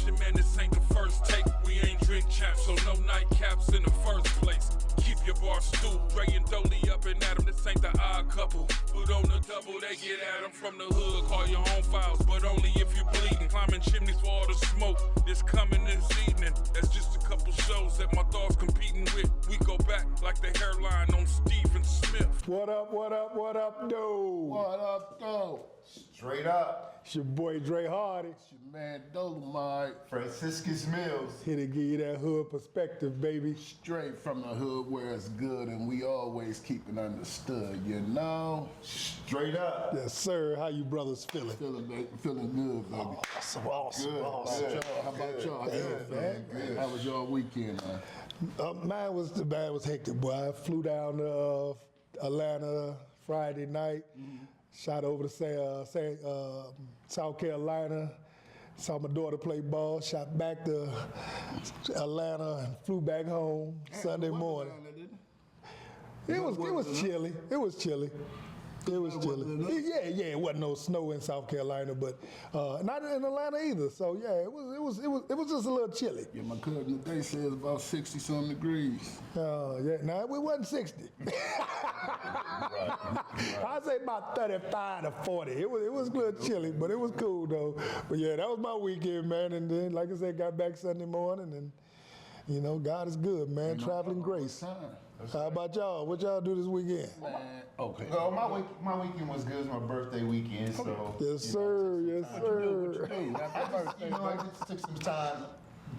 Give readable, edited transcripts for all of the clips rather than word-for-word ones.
Attention, man, this ain't the first take. We ain't drink champs, so no nightcaps in the first place. Keep your bar stool, Dre and Dolly up and at 'em. This ain't the odd couple. But on the double, they get at 'em from the hood. Call your own files, but only if you bleeding. Climbing chimneys for all the smoke. This coming this evening. That's just a couple shows that my thoughts competing with. We go back like the hairline on Stephen Smith. What up, what up, what up, though? What up, though? Straight up. It's your boy Dre Hardy. It's your man Dolomite. Franciscus Mills. Here to give you that hood perspective, baby. Straight from the hood where it's good and we always keep it understood, you know? Straight up. Yes, sir. How you brothers feeling? Feeling good, baby. Awesome, awesome, Good. awesome. How about y'all? How Good, man. Good. How was y'all weekend, man? Mine was hectic, boy. I flew down to Atlanta Friday night. Shot over to South Carolina. Saw my daughter play ball. Shot back to Atlanta and flew back home Sunday morning. It was chilly. It was chilly. It was chilly. Yeah. It wasn't no snow in South Carolina, but not in Atlanta either. So yeah, it was just a little chilly. Yeah, my cousin today says about 60-some degrees. Yeah. No, it wasn't 60. I'd say about 35 to 40. It was a little chilly, but it was cool though. But yeah, that was my weekend, man. And then, like I said, got back Sunday morning, and you know, God is good, man. Traveling grace. How about y'all? What y'all do this weekend? Man, okay. Well, my weekend was good. It was my birthday weekend, so. Yes, sir. Yes, sir. Happy birthday, I just took some time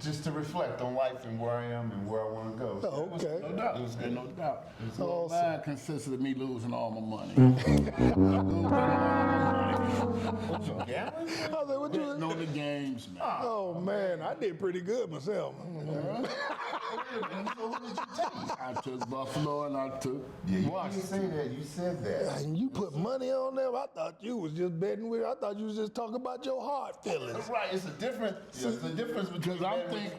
just to reflect on life and where I am and where I want to go. Oh, okay. No doubt. It was good. No doubt. Awesome. Mine consisted of me losing all my money. What you gambling? I was like, what Betting you? on the games, man. Oh man, I did pretty good myself. I took Buffalo and I took Yeah, you didn't Washington. say that. You said that. And you put money on them. I thought you was just betting with. I thought you was just talking about your heart feelings. That's right. It's a difference between. Because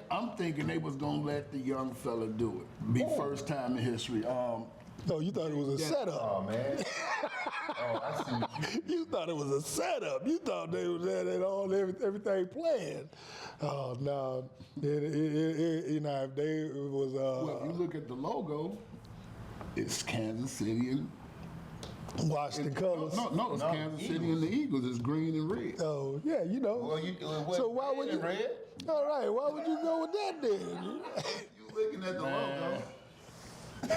I'm thinking they was gonna let the young fella do it. Be first time in history. Oh, you thought it was a setup. Oh man. Oh, I see what You thought it was a setup. You thought they was at it all, everything planned. Oh no, you know, if they was Well, if you look at the logo, it's Kansas City and Washington colors. no, it's Kansas City and the Eagles. It's green and red. Oh yeah, you know. Well, so why would you? Red? All right, why would you go with that then? You looking at the logo? I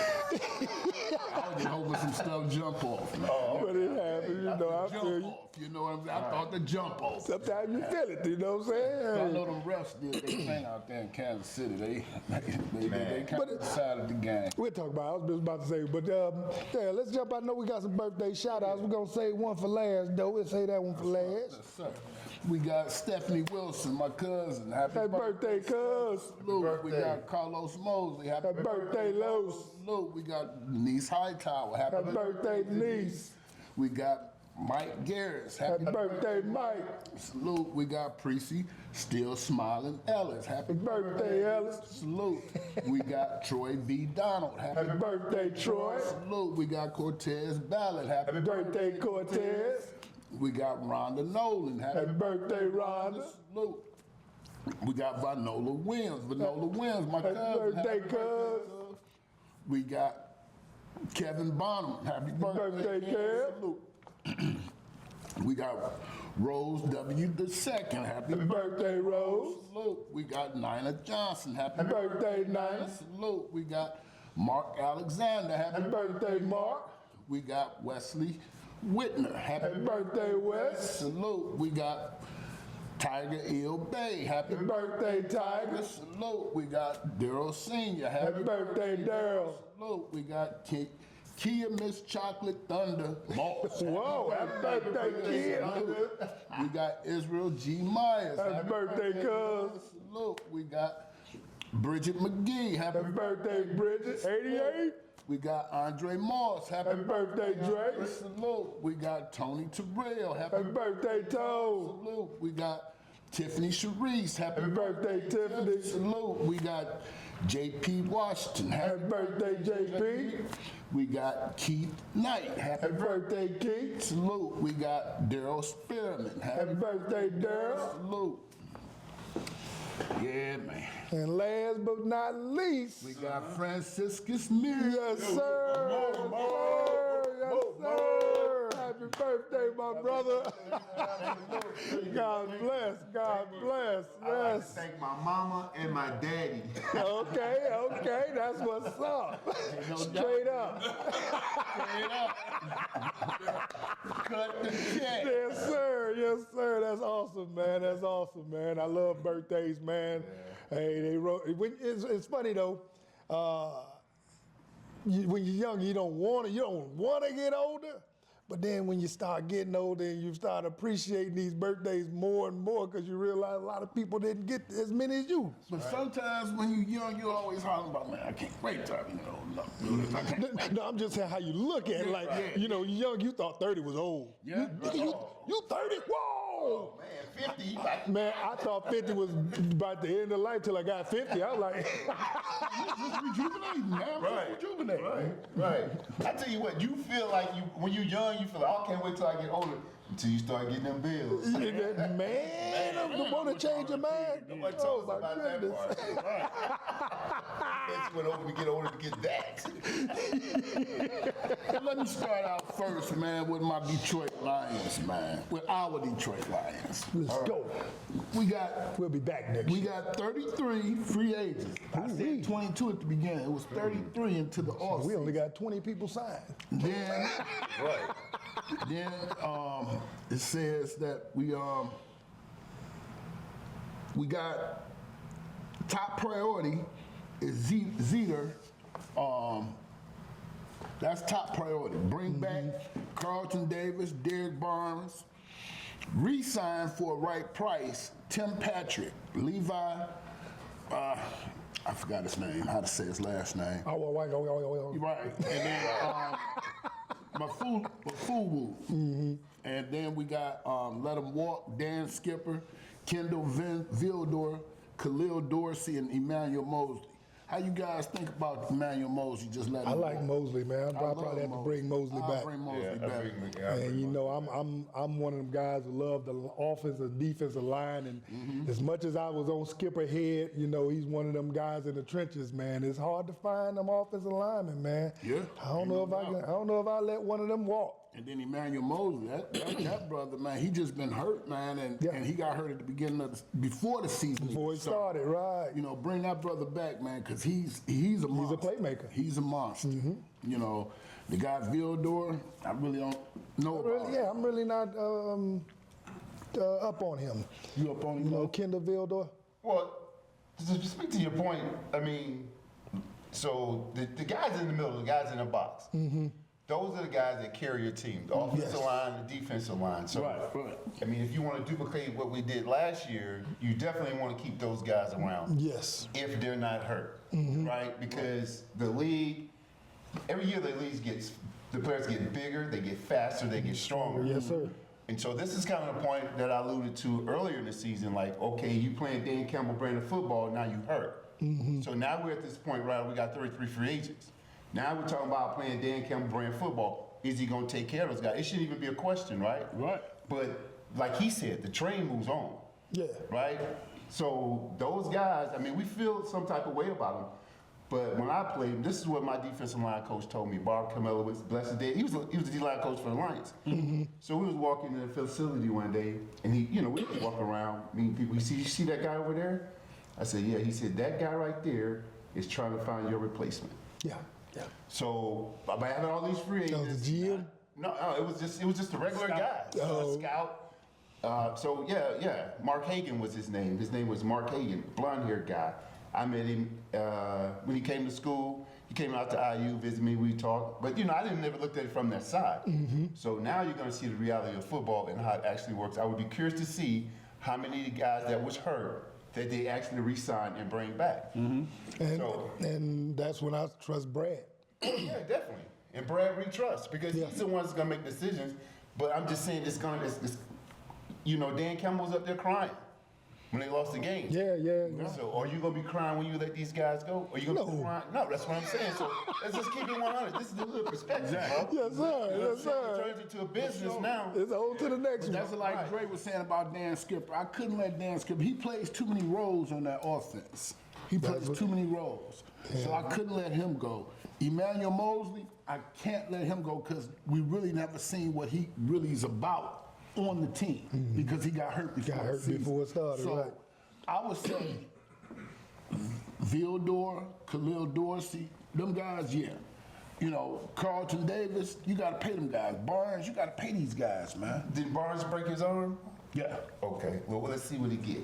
was just hoping some stuff jump off. Man. But it happened, you know. I Jump feel you. off. You know what I'm saying? I thought the jump off. Sometimes you feel it, you know what I'm I saying? know them refs did their thing out there in Kansas City. They kind of decided the game. We'll talk about it. I was just about to say, but yeah, let's jump. I know we got some birthday shout outs. We're going to save one for last, though. We'll say that one for last. Yes, sir. We got Stephanie Wilson, my cousin. Happy birthday, cuz. Salute. We got Carlos Mosley. Happy birthday, Los. Salute. We got Denise Hightower. Happy Birthday, niece. We got Mike Garris. Happy birthday, Mike. Salute. We got Precy Still Smiling Ellis. Happy Birthday, Ellis. Salute. We got Troy B. Donald. Happy birthday, Troy. Salute. We got Cortez Ballard. Happy Birthday, Cortez. We got Rhonda Nolan. Happy birthday, Rhonda. Salute. We got Vanola Williams. My Happy cousin. birthday, cuz. We got Kevin Bonham. Happy birthday, Kev. Salute. We got Rose W. II. Happy Birthday, Rose. Salute. We got Nina Johnson. Happy Birthday, Nina. Salute. We got Mark Alexander. Happy Birthday, Mark. We got Wesley Whitner. Happy Birthday, Wes. Salute. We got Tiger Eel Bay. Happy Birthday, Tiger. Salute. We got Daryl Sr. Happy birthday, Daryl. Salute. We got Kia Miss Chocolate Thunder Moss. Whoa, happy birthday, kid. We got Israel G. Myers. Happy birthday, cuz. Salute. We got Bridget McGee. Happy birthday, Bridget. 88. We got Andre Moss. Happy birthday, Dre. Salute. We got Tony Terrell. Happy birthday, Toe. Salute. We got Tiffany Sharice. Happy birthday, Tiffany. Salute. We got J.P. Washington. Happy birthday, JP. We got Keith Knight. Happy birthday, Keith. Salute. We got Daryl Spearman. Happy birthday, Daryl. Salute. Yeah, man. And last but not least, We got Franciscus Mills. yes, sir. Yes, sir. Yes, sir. Happy birthday, my brother. God bless. God bless. I'd like to Yes. thank my mama and my daddy. Okay. That's what's up. Straight up. Cut the check. Yes, sir. Yes, sir. That's awesome, man. That's awesome, man. I love birthdays, man. Hey, they wrote. It's funny though. When you're young, you don't want to get older. But then when you start getting older and you start appreciating these birthdays more and more, because you realize a lot of people didn't get as many as you. But sometimes when you're young, you're always hollering about, man, I can't wait till I be old. I can't wait. No, I'm just saying how you look at it. Like, you're young, you thought 30 was old. Yeah. You 30? Whoa! Man, 50, you like, Man, I thought 50 was about the end of life till I got 50. I was like, Just rejuvenating, man. Right. Rejuvenating. right. I tell you what, you feel like when you're young, you feel like, oh, I can't wait till I get older. Until you start getting them bills. man, I'm the one to change your mind. Nobody Oh, talks my about that goodness. part. Right. It's when we get older to get that. Let me start out first, man, with my Detroit Lions, man. With our Detroit Lions. Let's go. We'll be back next We year. got 33 free agents. I said 22 at the beginning. It was 33 into the off. We only got 20 people signed. Then, Right. then it says that we got top priority is Zeter. That's top priority. Bring back Carlton Davis, Derek Barnes. Re-sign for a right price Tim Patrick, Levi. I forgot his name. How to say his last name? Right. And then Mafuwu. And then we got Let Him Walk, Dan Skipper, Kendall Vildor, Khalil Dorsey, and Emmanuel Mosley. How you guys think about Emmanuel Mosley? Just letting I him like walk? Mosley, man. I'll love probably have to Mosley. bring Mosley I'll back. bring Mosley back. And I'm one of them guys who love the offensive, defensive line, and as much as I was on Skipper head, he's one of them guys in the trenches, man. It's hard to find them offensive linemen, man. Yeah. I don't know if I let one of them walk. And then Emmanuel Mosley, that brother, man, he just been hurt, man, and he got hurt at the beginning of before the season. Before it started, right? Bring that brother back, man, because he's a monster. He's a playmaker. He's a monster. The guy Vildor, I really don't know about him. I'm really not up on him. You up on him? Kendall Vildor. Well, to speak to your point, I mean, so the guys in the middle, the guys in the box, those are the guys that carry your team, the offensive line, the defensive line. So, Right. I mean, if you want to duplicate what we did last year, you definitely want to keep those guys around. Yes. If they're not hurt, right? Because the league, every year the players get bigger, they get faster, they get stronger. Yes, sir. And so this is kind of the point that I alluded to earlier in the season, like, okay, you playing Dan Campbell brand of football, now you hurt. So now we're at this point, right, we got 33 free agents. Now we're talking about playing Dan Campbell brand football. Is he going to take care of those guys? It shouldn't even be a question, right? Right. But like he said, the train moves on. Yeah. Right? So those guys, I mean, we feel some type of way about them. But when I played, this is what my defensive line coach told me. Bob Camelowitz, bless his day. He was the D-line coach for the Lions. So we was walking in the facility one day, and we was walking around meeting people. You see that guy over there? I said, yeah. He said, that guy right there is trying to find your replacement. Yeah. So by having all these free agents, was the GM? No, it was just a regular guy, a scout. So Mark Hagan was his name. His name was Mark Hagan, blonde-haired guy. I met him when he came to school. He came out to IU, visit me, we talked. But I didn't never looked at it from that side. So now you're going to see the reality of football and how it actually works. I would be curious to see how many guys that was hurt that they actually re-sign and bring back. And that's when I trust Brad. Yeah, definitely. And Brad we trust because he's the one that's gonna make decisions. But I'm just saying Dan Campbell's up there crying. when they lost the game. Yeah. So are you gonna be crying when you let these guys go? Or you gonna be No. crying? No, that's what I'm saying. So let's just keep it 100. This is the hood perspective, bro. Yes, sir. Yes, It sir. turns into a business now. It's on to the next one. That's like Dre was saying about Dan Skipper. I couldn't let Dan Skipper. He plays too many roles on that offense. He plays too many roles. So I couldn't let him go. Emmanuel Mosley, I can't let him go because we really never seen what he really is about on the team because he got hurt before the season. Before it started, So right. I would say Vildor, Khalil Dorsey, them guys, yeah. You know, Carlton Davis, you got to pay them guys. Barnes, you got to pay these guys, man. Did Barnes break his arm? Yeah. Okay. Well, let's see what he get.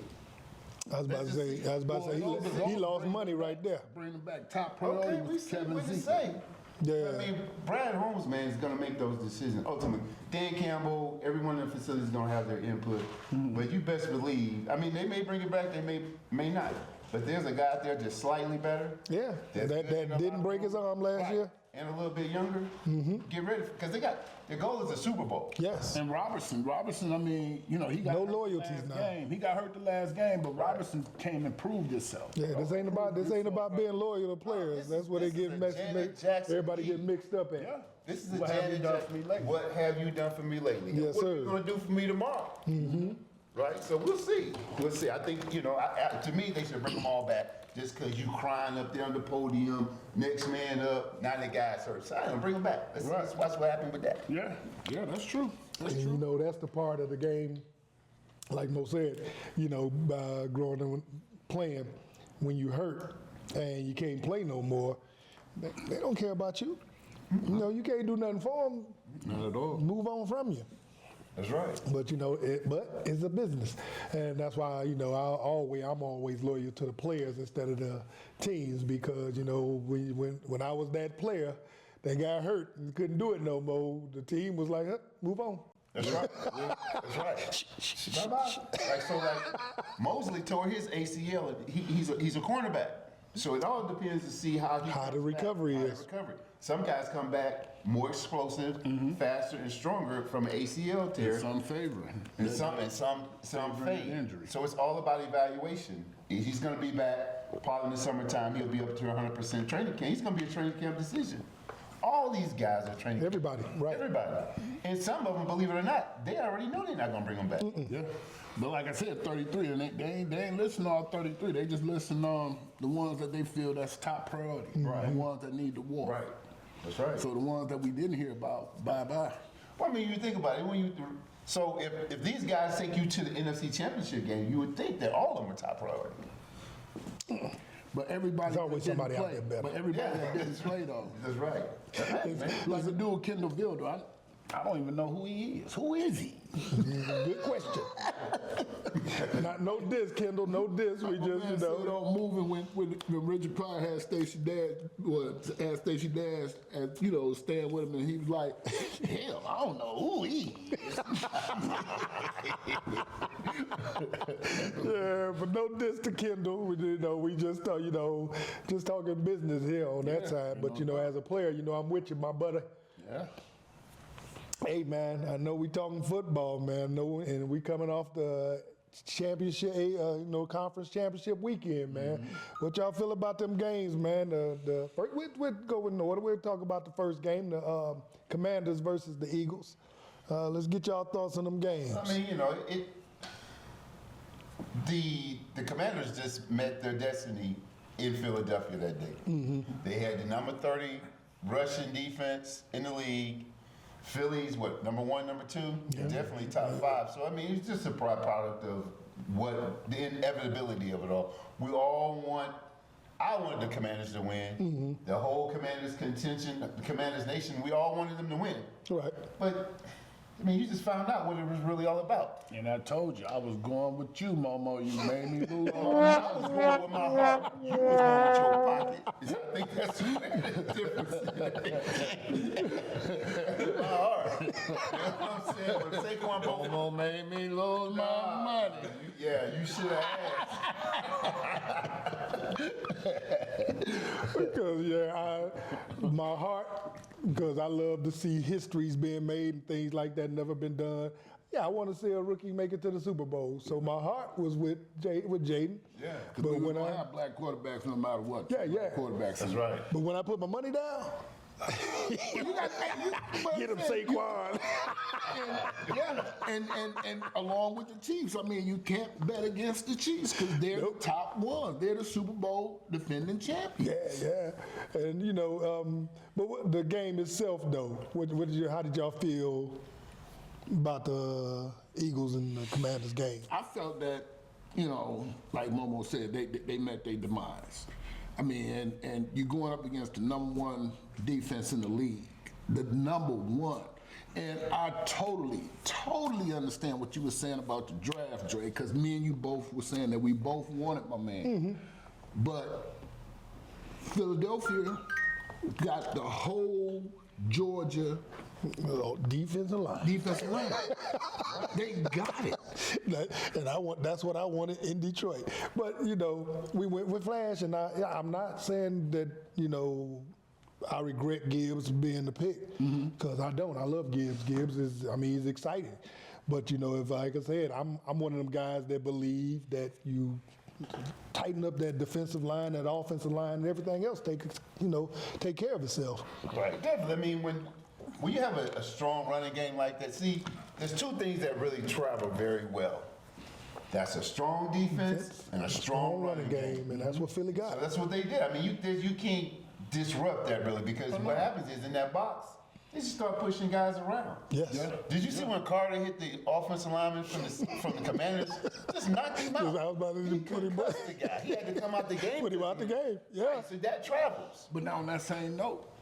I was about to say, he lost money right there. Bring them back. Top priority Okay, we was see Kevin what he Zeke. say. Yeah. I mean, Brad Holmes, man, is going to make those decisions ultimately. Dan Campbell, everyone in the facility is going to have their input. But you best believe, I mean, they may bring it back, they may not. But there's a guy out there just slightly better. Yeah, That's that good in the didn't break his arm last Right. year. And a little bit younger. Get ready, because their goal is a Super Bowl. Yes. And Robertson, I mean, you know, he got No hurt the loyalties last now. game. He got hurt the last game, but Robertson came and proved himself. Yeah, this ain't about being loyal to players. That's what they this is get a Janet Jackson everybody beat. get mixed up at. Yeah. This is a What have you Janet done Jackson. for me lately? What have you done for me lately? Yes, what sir. are you going to do for me tomorrow? Right? So we'll see. We'll see. I think, you know, to me, they should bring them all back. Just because you crying up there on the podium, next man up, now the guy's hurt. So I don't bring them back. Let's watch what happened with that. Yeah, that's true. That's And true. you know, that's the part of the game, like Mo said, you know, growing up playing, when you hurt and you can't play no more, they don't care about you. You know, you can't do nothing for them. Not at all. Move on from you. That's right. But you know, but it's a business, and that's why you know I'm always loyal to the players instead of the teams because you know when I was that player, they got hurt and couldn't do it no more. The team was like, move on. That's right. That's right. Like Mosley tore his ACL. And he's a cornerback. So it all depends to see how the recovery is. Some guys come back more explosive, faster, and stronger from an ACL tear. Some favoring. And some fade. Injury. So it's all about evaluation. He's going to be back probably in the summertime. He'll be up to 100% training camp. He's going to be a training camp decision. All these guys are training. Everybody, right? Everybody. And some of them, believe it or not, they already know they're not going to bring them back. Yeah. But like I said, 33, and they ain't listen to all 33. They just listen on the ones that they feel that's top priority. Right. The ones that need the war. Right. That's right. So the ones that we didn't hear about, bye-bye. Well, I mean, you think about it. So if these guys take you to the NFC Championship game, you would think that all of them are top priority. But everybody There's always that didn't somebody out play. there better. But everybody that didn't play, though. That's right. Like the dude Kendall Vildor, I don't even know who he is. Who is he? Good question. Not no diss, Kendall. No diss. We just you know. Don't move it when Richard Pryor had Stacey asked Stacey Dash, and you know, staying with him, and he was like, "Hell, I don't know who he is." Yeah, but no diss to Kendall. We just just talking business here on that side. But you know, as a player, you know, I'm with you, my brother. Yeah. Hey man, I know we talking football, man. And we coming off the championship, conference championship weekend, man. What y'all feel about them games, man? We'll go in order. We'll talk about the first game, the Commanders versus the Eagles. Let's get y'all thoughts on them games. I mean, you know, the Commanders just met their destiny in Philadelphia that day. They had the number 30 rushing defense in the league. Philly's number 1, number 2? Yeah. Definitely top 5. So I mean, it's just a product of the inevitability of it all. I wanted the Commanders to win. The whole Commanders contention, the Commanders nation, we all wanted them to win. Right. But I mean, you just found out what it was really all about. And I told you, I was going with you, Momo. You made me lose. I was going with my heart. You was going with your pocket. I think that's the difference. My heart. You know what I'm saying? When Saquon Barkley Momo made me lose my money. Yeah, you should have asked. Because my heart, because I love to see histories being made and things like that never been done. Yeah, I want to see a rookie make it to the Super Bowl. So my heart was with Jaden. Yeah, but because we when don't I have black quarterbacks no matter what. Yeah. Quarterbacks. That's right. but when I put my money down, get him Saquon. and along with the Chiefs, I mean, you can't bet against the Chiefs because they're the top one. They're the Super Bowl defending champions. Yeah. And but the game itself, though, how did y'all feel about the Eagles and the Commanders game? I felt that, like Momo said, they met their demise. I mean, and you're going up against the #1 defense in the league, the #1. And I totally understand what you were saying about the draft, Dre, because me and you both were saying that we both wanted my man. Mm-hmm. But Philadelphia got the whole Georgia Defensive line. They got it. And that's what I wanted in Detroit. But we went with Flash, and I'm not saying that I regret Gibbs being the pick, because I don't. I love Gibbs. Gibbs he's exciting. But if, like I said, I'm one of them guys that believe that you tighten up that defensive line, that offensive line, and everything else take care of itself. Right, definitely. I mean, when you have a strong running game like that, see, there's two things that really travel very well. That's a strong defense and a strong running game. And that's what Philly got. So that's what they did. I mean, you can't disrupt that really, because what happens is in that box, they just start pushing guys around. Yes. Yeah. Did you see when Carter hit the offensive lineman from the Commanders? Just knocked him out. I was about to put him back. The guy. He had to come out the game. Put him out the game. Yeah. So that travels. But now on that same note,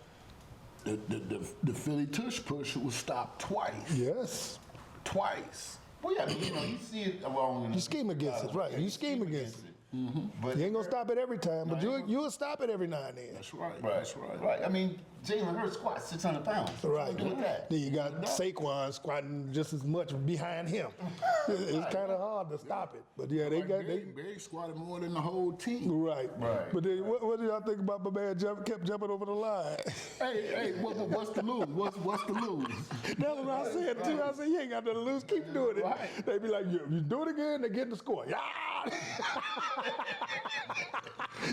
the Philly tush push was stopped twice. Yes. Twice. Well, yeah, you see it along. You scheme against it, right? You scheme against it. But You ain't gonna stop it every time, but you'll stop it every now and then. That's right. Right, That's right. right. I mean, Jalen Hurts squats 600 pounds. Right. Do with that. Then you got Saquon squatting just as much behind him. It's kind of hard to stop it, but yeah, they squatted more than the whole team. right. Right. But then, what do y'all think about my man kept jumping over the line? Hey, what's the lose? What's the lose? That's what I said too. I said, you ain't got nothing to lose. Keep doing it. Right. They be like, you do it again, they get the score. Yeah.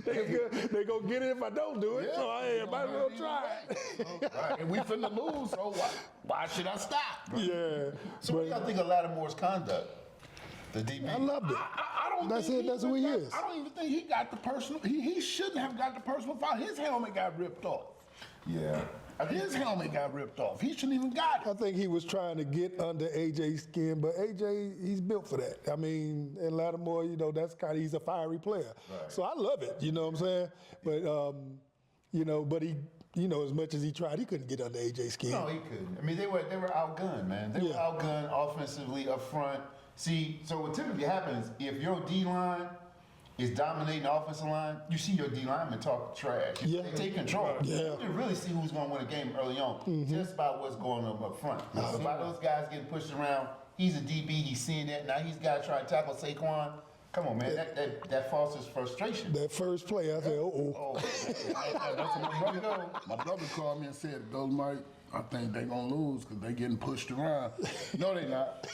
they gonna get it if I don't do it. Yeah. So I might as well try it. Right. And we finna lose, so why should I stop? Yeah. So what do y'all think of Lattimore's conduct? The DB? I loved it. I don't That's think it. That's who he is. I don't even think he got the personal. He shouldn't have got the personal foul. His helmet got ripped off. Yeah. His helmet got ripped off. He shouldn't even got I it. think he was trying to get under AJ's skin, but AJ, he's built for that. I mean, and Lattimore, that's he's a fiery player. Right. So I love it, you know what I'm saying? But, but he, as much as he tried, he couldn't get under AJ's skin. No, he couldn't. I mean, they were outgunned, man. They were outgunned offensively up front. See, so what typically happens, if your D-line is dominating the offensive line, you see your D-linemen talk trash. Yeah. They take control. Yeah. You can really see who's going to win a game early on, just by what's going on up front. So by those guys getting pushed around, he's a DB, he's seeing that. Now he's got to try to tackle Saquon. Come on, man. That fosters frustration. That first play, I said, Oh, that's my brother go. My brother called me and said, Mike, I think they're going to lose because they're getting pushed around. No, they not.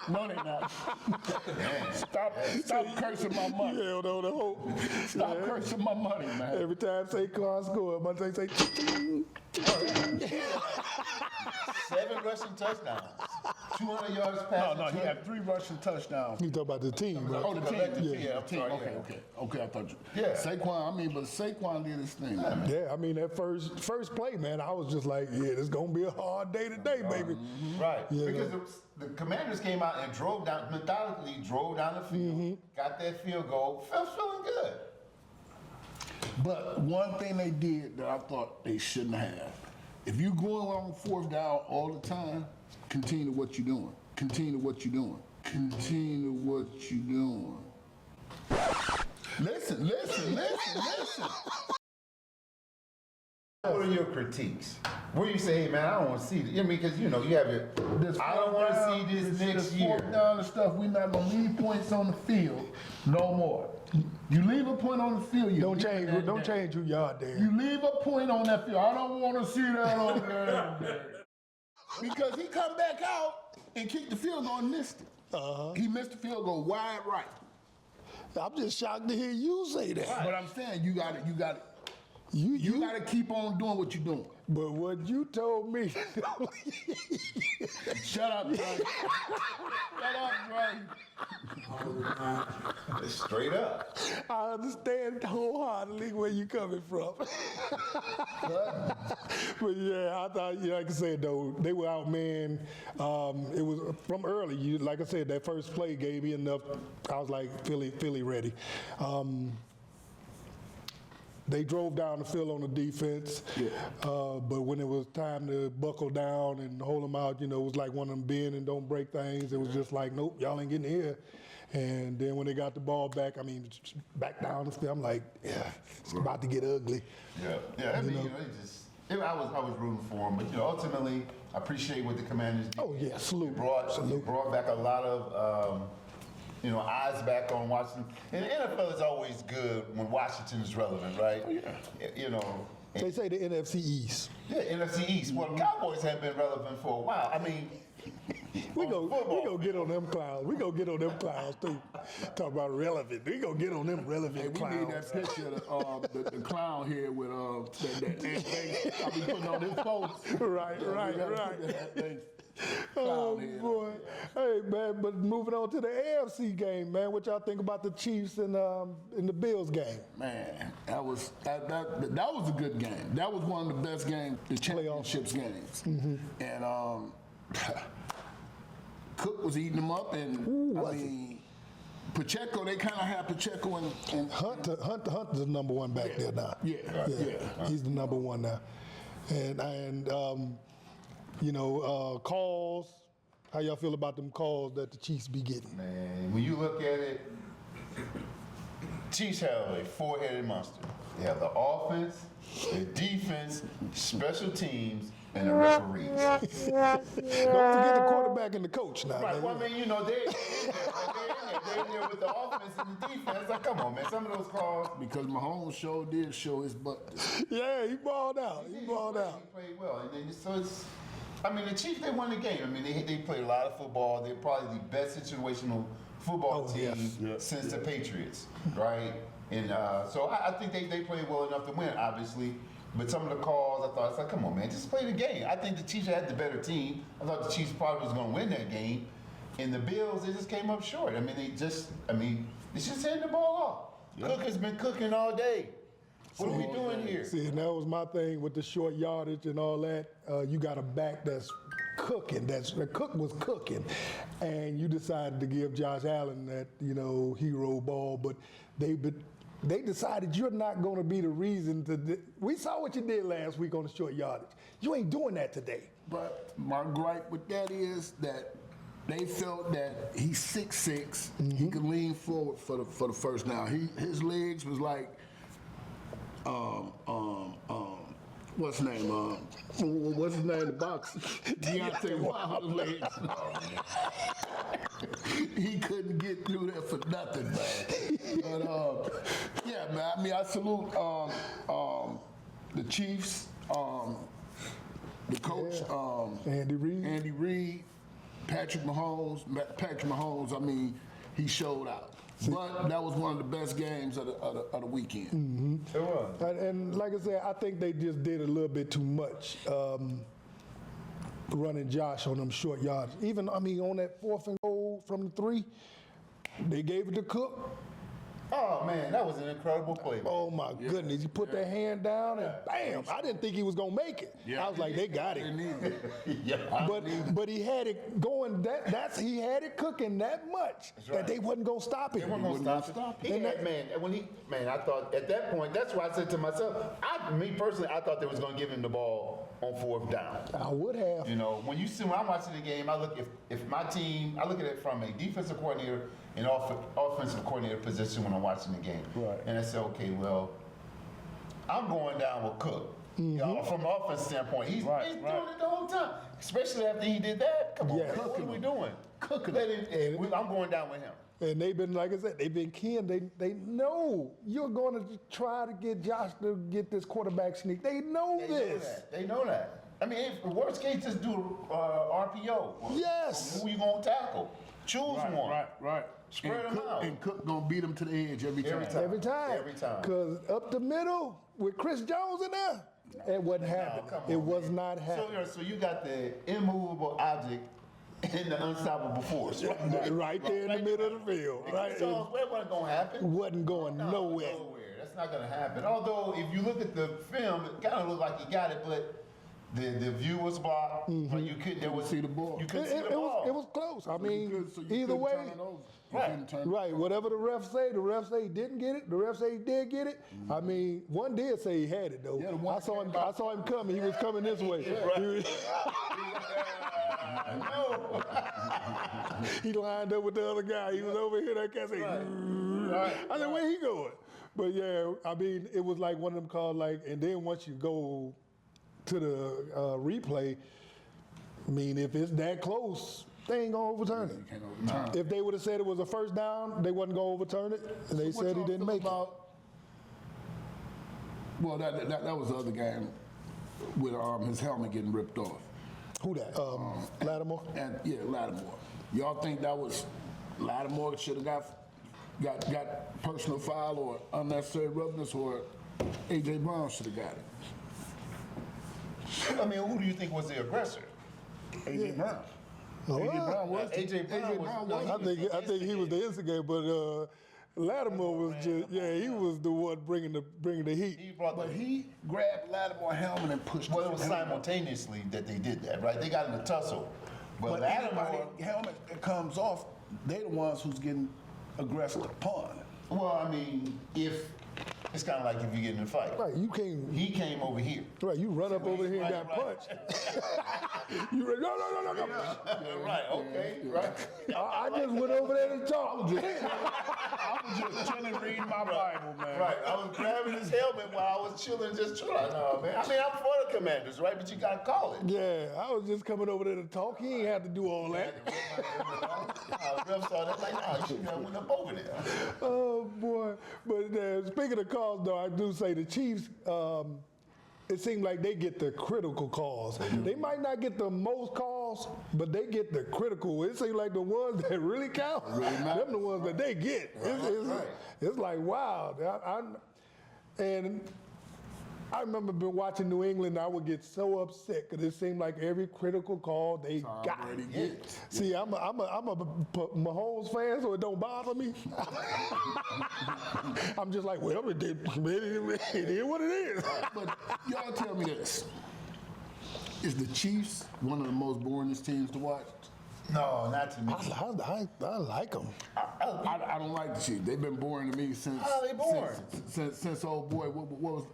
No, they not. Stop cursing my money. yeah, no, the whole. Stop cursing my money, man. Every time Saquon scored, my thing say, 7 rushing touchdowns. 200 yards passing. No, he had 3 rushing touchdowns. you talk about the team, right? Oh, the team. collective, Yeah, I'm the team. sorry, Okay, I thought you. Yeah. Saquon did his thing. Man. Yeah, I mean, that first play, man, I was just like, yeah, this going to be a hard day today, baby. Right. Yeah. Because the Commanders came out and methodically drove down the field, got that field goal, feeling good. But one thing they did that I thought they shouldn't have. If you're going on 4th down all the time, continue to what you're doing. Continue to what you're doing. Continue to what you're doing. Listen. What are your critiques? Where you say, hey man, I don't want to see this. I mean, because you have it. I don't want to see this next year. 4th down and stuff, we're not going to leave points on the field no more. You leave a point on the field, you Don't change who y'all there. You leave a point on that field. I don't want to see that on there. because he come back out and kicked the field goal and missed it. He missed the field goal wide right. I'm just shocked to hear you say that. But I'm saying you got to keep on doing what you're doing. But what you told me, Shut up, Dre. Shut up, Dre. Straight up. I understand wholeheartedly where you coming from. But yeah, I thought, like I said, though, they were outmanned. It was from early. Like I said, that first play gave me enough. I was like, Philly ready. They drove down the field on the defense, but when it was time to buckle down and hold them out, it was like one of them bend and don't break things. It was just like, nope, y'all ain't getting here. And then when they got the ball back, back down the field, I'm like, yeah, it's about to get ugly. Yeah. I mean, I was rooting for them, but ultimately, I appreciate what the Commanders did. Oh yeah, salute. Brought back a lot of. Eyes back on Washington. And the NFL is always good when Washington is relevant, right? Oh, yeah. They say the NFC East. Yeah, NFC East. Well, Cowboys have been relevant for a while. I mean, we go get on them clowns. We go get on them clowns too. Talk about relevant. We go get on them relevant clowns. We need that picture of the clown here with that face. I'll be putting on his post. Right. Oh boy. Hey man, but moving on to the AFC game, man. What y'all think about the Chiefs and in the Bills game? Man, that was a good game. That was one of the best games, the championships games. And Cook was eating them up, and Pacheco, they kind of have Pacheco and Hunter's the number one back there now. Yeah. He's the number one now. And calls. How y'all feel about them calls that the Chiefs be getting? Man, when you look at it, Chiefs have a four-headed monster. They have the offense, the defense, special teams, and the referees. Don't forget the quarterback and the coach now. Right. Well, they're in there with the offense and the defense. Like, come on, man. Some of those calls. because Mahomes did show his butt. Yeah, he balled out. He He played well. And then, the Chiefs, they won the game. They played a lot of football. They're probably the best situational football team since the Patriots, right? And so I think they played well enough to win, obviously. But some of the calls, I thought, it's like, come on, man, just play the game. I think the Chiefs had the better team. I thought the Chiefs probably was going to win that game. And the Bills, they just came up short. They just handed the ball off. Yep. Cook has been cooking all day. What are we doing here? See, and that was my thing with the short yardage and all that. You got a back that's cooking. The Cook was cooking, and you decided to give Josh Allen that hero ball, but they decided you're not going to be the reason to. We saw what you did last week on the short yardage. You ain't doing that today. But my gripe with that is that they felt that he's 6'6". He could lean forward for the first down. His legs was like. What's his name? What's his name in the box? Deontay Wilder's legs. He couldn't get through there for nothing, man. But yeah, man. I salute the Chiefs, the coach, Andy Reid, Patrick Mahomes. He showed out. But that was one of the best games of the weekend. Mm-hmm. It was. And like I said, I think they just did a little bit too much running Josh on them short yards. Even, on that 4th and goal from the 3, they gave it to Cook. Oh, man, that was an incredible play. Man. Oh, my goodness. He put that hand down and bam. I didn't think he was going to make it. I was like, they got it. But he had it going, he had it cooking that much that they wasn't going to stop him. They wasn't going to stop him. I thought at that point, that's why I said to myself, personally, I thought they was going to give him the ball on 4th down. I would have. When I'm watching the game, I look if my team, I look at it from a defensive coordinator and offensive coordinator position when I'm watching the game. Right. And I said, okay, well, I'm going down with Cook. Mm-hmm. From an offense standpoint, he's doing it the whole time. Especially after he did that. Come on, what are we doing? Cooking. I'm going down with him. And they've been, like I said, they've been keen. They know you're going to try to get Josh to get this quarterback sneak. They know this. They know that. I mean, if worst case, just do RPO. Yes. Who you gonna tackle? Choose one. Right. Spread And them out. And Cook gonna beat him to the edge every time. Every time. Every time. Because up the middle with Chris Jones in there, it wasn't happening. come It on, was not happening. So you got the immovable object and the unstoppable force. Right there in the middle of the field. Right. So it wasn't gonna happen. Wasn't going nowhere. That's not gonna happen. Although if you look at the film, it kind of looked like he got it, but the view was blocked. You couldn't. There was see the ball. You couldn't see the ball. It was close. I mean, So you either couldn't way. turn it over. You Right. couldn't turn it Right, whatever the refs say he didn't get it. The refs say he did get it. I mean, one did say he had it though. Yeah, the one I saw him. came out. I saw him coming. He was coming this way. No. He lined up with the other guy. He was over here. That guy said, I said, where he going? But yeah, I mean, it was like one of them called like, and then once you go to the replay, I mean, if it's that close, they ain't gonna overturn it. You can't overturn it. If they would have said it was a first down, they wasn't gonna overturn it, and they What said he y'all didn't feel make it. about- Well, that was the other game with his helmet getting ripped off. Who that? Lattimore? And yeah, Lattimore. Y'all think that was Lattimore should have got personal foul or unnecessary roughness, or AJ Brown should have got it? I mean, who do you think was the aggressor? AJ Brown. Oh, AJ Brown was. AJ Brown was. I think he was the instigator, but Lattimore was just he was the one bringing the heat. He brought But the. he grabbed Lattimore helmet and pushed Well, it his was helmet. simultaneously that they did that, right? They got in a tussle. But Lattimore. anybody helmet that comes off, they the ones who's getting aggressive upon. Well, I mean, if it's kind of like if you get in a fight. Right, you can't. He came over here. Right, you run up over here and got Right. punched. You no. Right. Okay. Right. I just went over there to talk. I was just chilling reading my Bible, man. Right. I was grabbing his helmet while I was chilling, just chilling. No, man. I mean, I'm for the Commanders, right? But you gotta call it. Yeah, I was just coming over there to talk. He ain't have to do all that. Ref saw that like, nah, you shouldn't have went up over there. Oh boy! But speaking of calls, though, I do say the Chiefs. It seems like they get the critical calls. They might not get the most calls, but they get the critical. It seems like the ones that really count. Them the ones that they get. It's like wow. And I remember been watching New England. I would get so upset because it seemed like every critical call they got. Brady gets. See, I'm a Mahomes fan, so it don't bother me. I'm just like, well, it is what it is. But y'all tell me this. Is the Chiefs one of the most boringest teams to watch? No, not to me. I like them. I don't like the Chiefs. They've been boring to me since. How are they boring? Since old boy, what was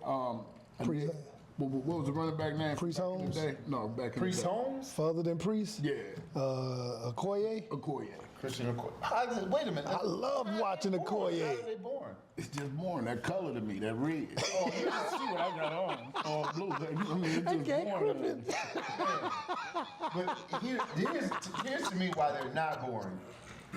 Priest. what was the running back name? Priest back in the Holmes? day? No, back in Priest the day. Holmes? Further than Priest. Yeah, Okoye. Okoye. Christian Okoye. Wait a minute. I love watching Okoye. How are they boring? It's just boring. That color to me, that red. Oh, you can see what I got on. Oh, blue. I mean, it's just can't boring. But here's to me why they're not boring.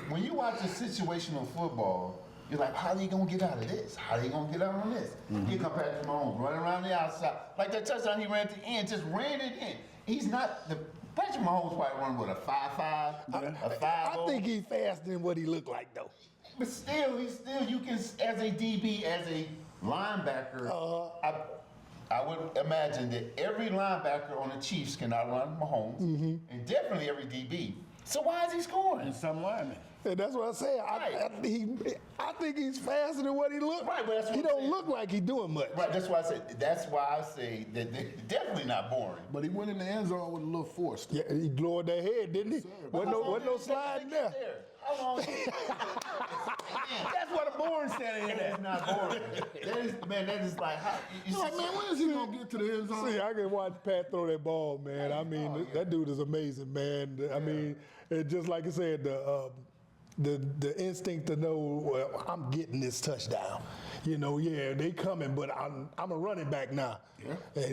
When you watch a situational football, you're like, how are they gonna get out of this? How are they gonna get out on this? Here come Patrick Mahomes running around the outside. Like that touchdown he ran at the end, just ran it in. He's not the Patrick Mahomes probably run with a 5.5, a 5. I think he's faster than what he looked like, though. But still, you can, as a DB, as a linebacker, I would imagine that every linebacker on the Chiefs can outrun Mahomes, and definitely every DB. So why is he scoring? And some linemen. And that's what I say. I think he's faster than what he looked. Right, but that's what he I'm don't saying. look like he's doing much. Right, that's why I say that they're definitely not boring. But he went in the end zone with a little force. Yeah, he lowered that head, didn't he? Wasn't no sliding there. How long? That's what a boring standing in That's not boring. That is like, how, you Like, man, when is he gonna get to the end zone? See, I can watch Pat throw that ball, man. I mean, that dude is amazing, man. I mean, it just like I said, the instinct to know, well, I'm getting this touchdown. You know, yeah, they coming, but I'm a running back now. Yeah. And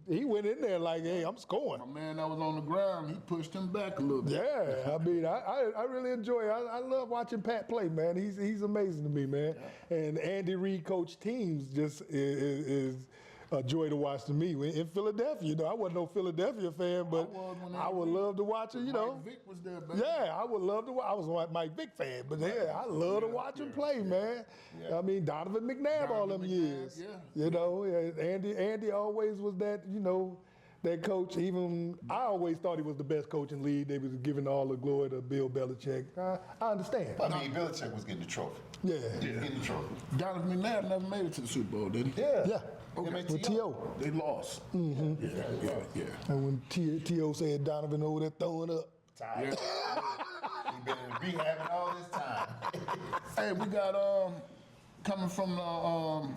he went in there like, hey, I'm scoring. My man that was on the ground, he pushed him back a little bit. Yeah, I mean, I really enjoy it. I love watching Pat play, man. He's amazing to me, man. And Andy Reid coach teams just is a joy to watch to me. In Philadelphia, you know, I wasn't no Philadelphia fan, but I would love to watch it, you know. Mike Vick was there, baby. Yeah, I would love to watch. I was a Mike Vick fan, but yeah, I love to watch him play, man. I mean, Donovan McNabb all them years. You know, Andy always was that, you know, that coach. Even I always thought he was the best coach in the league. They was giving all the glory to Bill Belichick. I understand. I mean, Belichick was getting the trophy. Yeah. He was getting the trophy. Donovan McNabb never made it to the Super Bowl, did he? Yeah. Okay. With T.O. They lost. Yeah. And when T.O. said Donovan over there throwing up. Tired. He been in rehab all this time. Hey, we got coming from the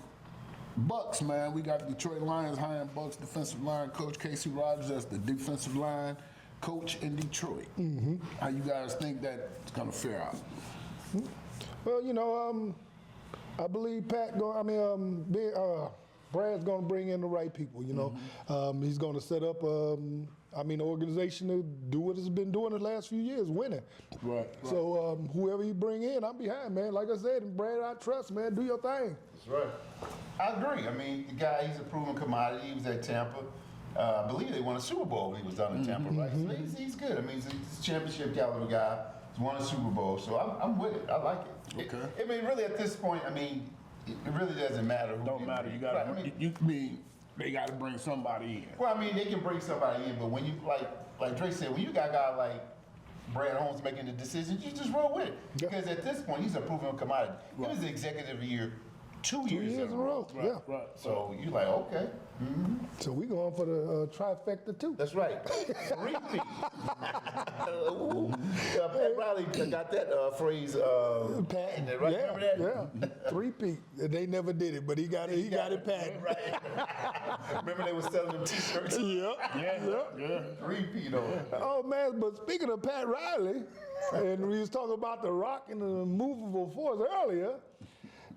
Bucks, man. We got Detroit Lions hiring Bucks defensive line coach Casey Rogers as the defensive line coach in Detroit. How you guys think that's gonna fare out? Well, you know, I believe Brad's going to bring in the right people, you know. He's going to set up, an organization to do what it's been doing the last few years, winning. Right. So whoever you bring in, I'm behind, man. Like I said, and Brad, I trust, man. Do your thing. That's right. I agree. I mean, the guy, he's a proven commodity. He was at Tampa. I believe they won a Super Bowl when he was down in Tampa, right? So he's good. I mean, he's a championship caliber guy. He's won a Super Bowl, so I'm with it. I like it. Okay. I mean, really, at this point, I mean, it really doesn't matter who. Don't matter. You got right, to. You mean they got to bring somebody in. Well, I mean, they can bring somebody in, but when you like Dre said, when you got a guy like Brad Holmes making the decisions, you just roll with it. Because at this point, he's a proven commodity. He was the executive of the year 2 years in a row. Right. So you like, okay. So we going for the trifecta too. That's right. Repeat. Pat Riley got that phrase. Pat, Right? yeah, Remember that? yeah. Three-peat. They never did it, but he got it patented. Right. Remember they was selling them T-shirts? Yeah. Repeat on it. Oh man, but speaking of Pat Riley, and we was talking about the Rock and the movable force earlier,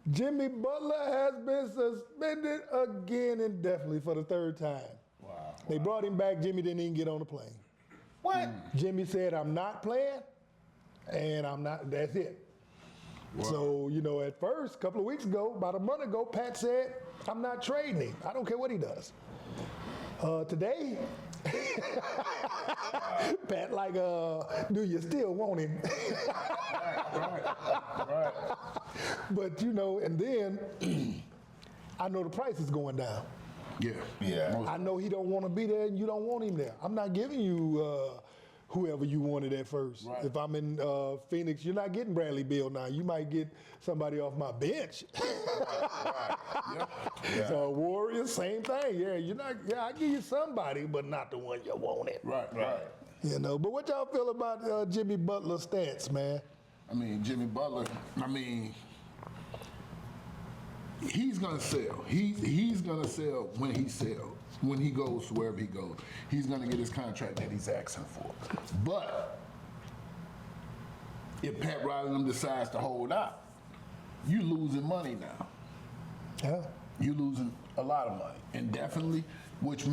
Jimmy Butler has been suspended again indefinitely for the third time. Wow. They brought him back. Jimmy didn't even get on the plane. What? Jimmy said, I'm not playing, and I'm not, that's it. Wow. So, you know, at first, a couple of weeks ago, about a month ago, Pat said, I'm not trading him. I don't care what he does. Today, Pat like, do you still want him? Right. But, you know, and then I know the price is going down. Yeah. I know he don't want to be there and you don't want him there. I'm not giving you whoever you wanted at first. Right. If I'm in Phoenix, you're not getting Bradley Beal now. You might get somebody off my bench. So Warriors, same thing. Yeah, you're not. Yeah, I give you somebody, but not the one you wanted. Right. You know. But what y'all feel about Jimmy Butler's stance, man? I mean, Jimmy Butler, he's going to sell. He's going to sell when he sells. When he goes wherever he goes, he's going to get his contract that he's asking for. But if Pat Riley and them decides to hold out, you losing money now. Yeah. You losing a lot of money indefinitely, which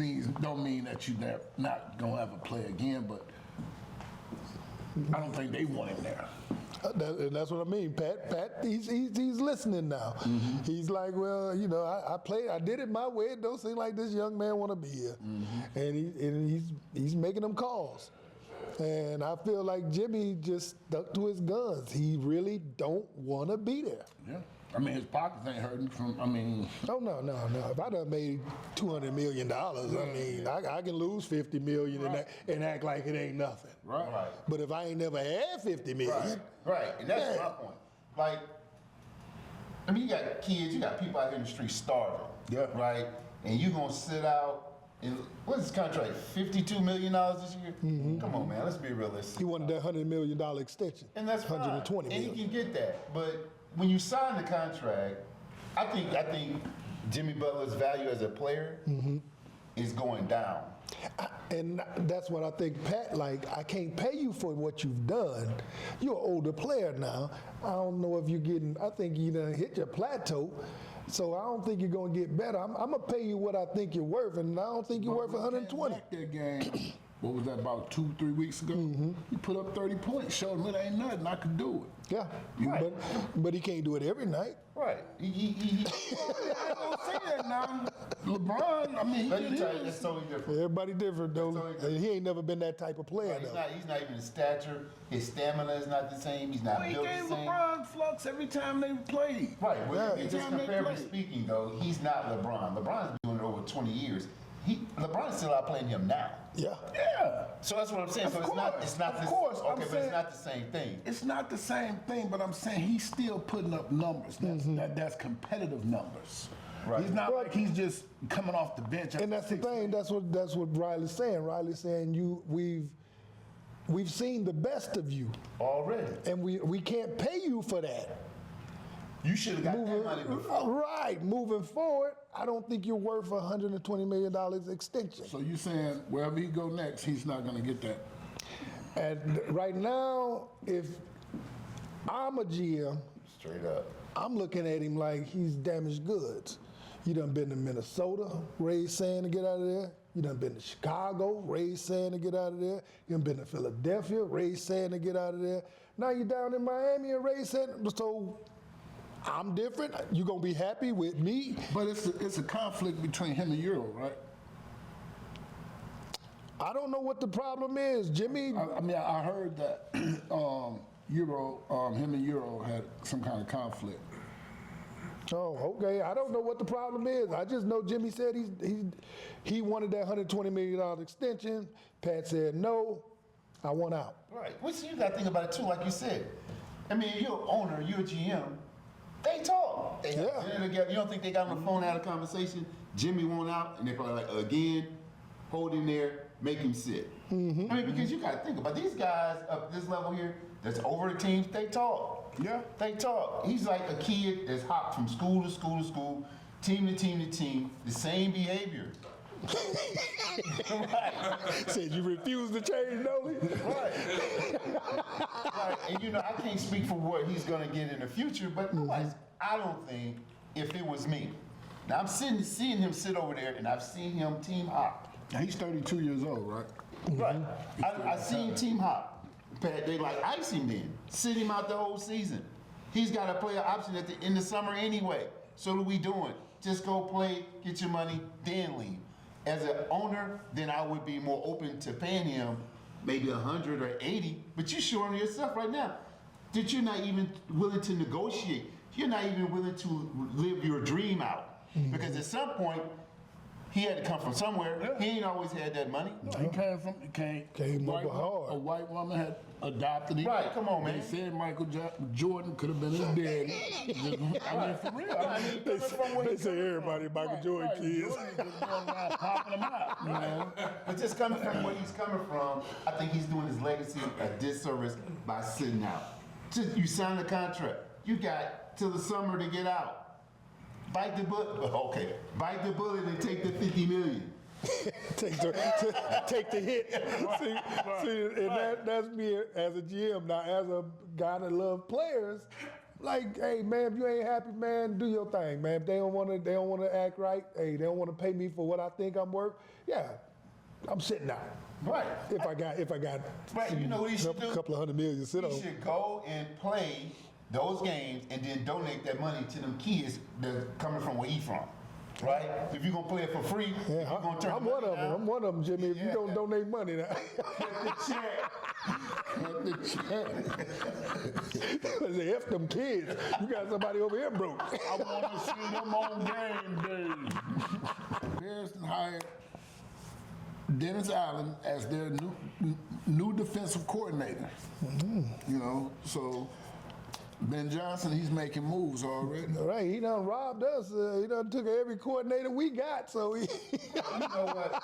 don't mean that you're not going to ever play again, but I don't think they want him there. And that's what I mean. Pat, he's listening now. He's like, well, you know, I did it my way. It don't seem like this young man want to be here, and he's making them calls. And I feel like Jimmy just stuck to his guns. He really don't want to be there. Yeah. I mean, his pockets ain't hurting Oh, no. If I done made $200 million, I can lose $50 million and act like it ain't nothing. Right. But if I ain't never had $50 million. Right. And that's my point. Like, I mean, you got kids, you got people out here in the street starving. Yeah. Right? And you gonna sit out and what's his contract? $52 million this year? Come on, man. Let's be realistic. He wanted that $100 million extension. And that's fine. $120 And million. you can get that. But when you sign the contract, I think Jimmy Butler's value as a player is going down. And that's what I think, Pat, like, I can't pay you for what you've done. You're an older player now. I don't know if you're getting, I think you done hit your plateau. So I don't think you're going to get better. I'm going to pay you what I think you're worth, and I don't think you're worth 120. Back that game what was that, about 2-3 weeks ago? He put up 30 points, showed me there ain't nothing, I could do it. Yeah, Right. but he can't do it every night. Right. I ain't gonna say that now. LeBron, I mean, Let he me did tell you, his. that's totally different. Everybody different though. That's all he And he ain't never been that type of player He's though. not even his stature. His stamina is not the same. He's not Well, he built gave the same. LeBron flux every time they played. Right. Well, Yeah. just Every time they comparatively play. speaking, though, he's not LeBron. LeBron's been doing it over 20 years. LeBron's still out playing him now. Yeah. Yeah. So that's what I'm saying. Of So course, it's not of this. course, I'm Okay, but saying- it's not the same thing. It's not the same thing, but I'm saying he's still putting up numbers. That's competitive numbers. Right. He's not like he's just coming off the bench. And that's the thing. That's what Riley's saying. Riley's saying we've seen the best of you, Already. and we can't pay you for that. You should have got that money before. Right. Moving forward, I don't think you're worth $120 million extension. So you saying wherever he go next, he's not going to get that? And right now, if I'm a GM, Straight up. I'm looking at him like he's damaged goods. You done been to Minnesota, raised saying to get out of there. You done been to Chicago, raised saying to get out of there. You done been to Philadelphia, raised saying to get out of there. Now you're down in Miami and raised saying, so I'm different. You gonna be happy with me? But it's a conflict between him and Euro, right? I don't know what the problem is, Jimmy. I mean, I heard that him and Euro had some kind of conflict. Oh, okay. I don't know what the problem is. I just know Jimmy said he wanted that $120 million extension. Pat said no. I want out. Right. Well, see, you got to think about it too, like you said. I mean, you're an owner, you're a GM. They talk. They have Yeah. dinner together. You don't think they got on the phone, had a conversation? Jimmy won't out, and they're probably like, again, hold him there, make him sit. I mean, because you got to think about these guys up this level here that's over the teams, they talk. Yeah. They talk. He's like a kid that's hopped from school to school to school, team to team to team, the same behavior. Right. Said you refuse to change, Dolly. Right. Right. And you know, I can't speak for what he's gonna get in the future, but I don't think if it was me. Now I'm seeing him sit over there, and I've seen him team hop. Now, he's 32 years old, right? Right. I seen team hop. Pat, they like ice him then, sit him out the whole season. He's got a player option in the summer anyway. So what are we doing? Just go play, get your money, then leave. As an owner, then I would be more open to paying him maybe 100 or 80, but you're showing yourself right now that you're not even willing to negotiate. You're not even willing to live your dream out. Because at some point, he had to come from somewhere. Yeah. He ain't always had that money. He came over hard. A white woman had adopted him. Right, come on, man. They said Michael Jordan could have been his daddy. I mean, for real. I mean, They say everybody Michael Jordan kids. Jordan just going around popping them out, you know? But just coming from where he's coming from, I think he's doing his legacy a disservice by sitting out. Just you sign the contract. You got till the summer to get out. Bite the bullet. Okay, bite the bullet and take the $50 million. take the hit. See, and that's me as a GM. Now, as a guy that loves players, like, hey man, if you ain't happy, man, do your thing, man. If they don't want to act right, hey, they don't want to pay me for what I think I'm worth. Yeah, I'm sitting out. Right. If I got Right. You know what he should do? a couple of $100 million to sit on. He should go and play those games and then donate that money to them kids that coming from where he from. Right? If you're gonna play it for free, Yeah, you're gonna turn I'm the one money of them. down. I'm one of them, Jimmy. If you Yeah. don't donate money, now. Say, F them kids. You got somebody over here broke. I want to see them on game day. Bears hired Dennis Allen as their new defensive coordinator. You know, so Ben Johnson, he's making moves already. Right, he done robbed us. He done took every coordinator we got. So he. You know what?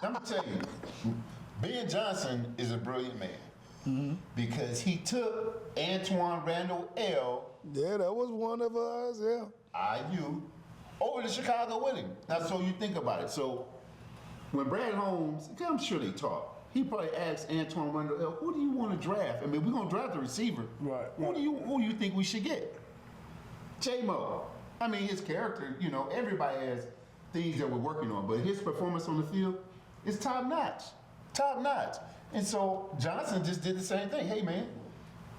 Let me tell you, Ben Johnson is a brilliant man because he took Antoine Randall L. Yeah, that was one of us. Yeah. IU over to Chicago with him. Now, so you think about it. So when Brad Holmes, I'm sure they talk. He probably asked Antoine Randall L. Who do you want to draft? I mean, we're gonna draft the receiver. Right. Who do you think we should get? J-Mo. I mean, his character. You know, everybody has things that we're working on, but his performance on the field is top notch. top notch. And so Johnson just did the same thing. Hey man,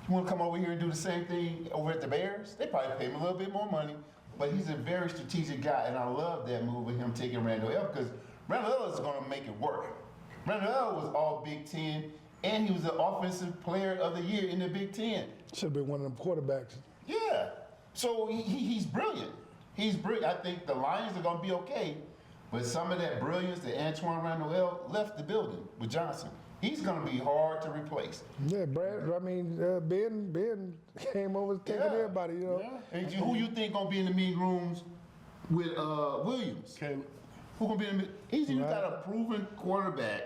you want to come over here and do the same thing over at the Bears? They probably pay him a little bit more money, but he's a very strategic guy, and I love that move with him taking Randall L because Randall L is going to make it work. Randall L was all Big Ten, and he was the offensive player of the year in the Big Ten. Should have been one of them quarterbacks. Yeah. So he's brilliant. He's brilliant. I think the Lions are going to be okay, but some of that brilliance that Antoine Randall L left the building with Johnson. He's going to be hard to replace. Yeah, Brad. I mean, Ben came over taking everybody. You know. Yeah. And who you think going to be in the meeting rooms with Williams? Caleb. Who going to be in the He's even got a proven quarterback.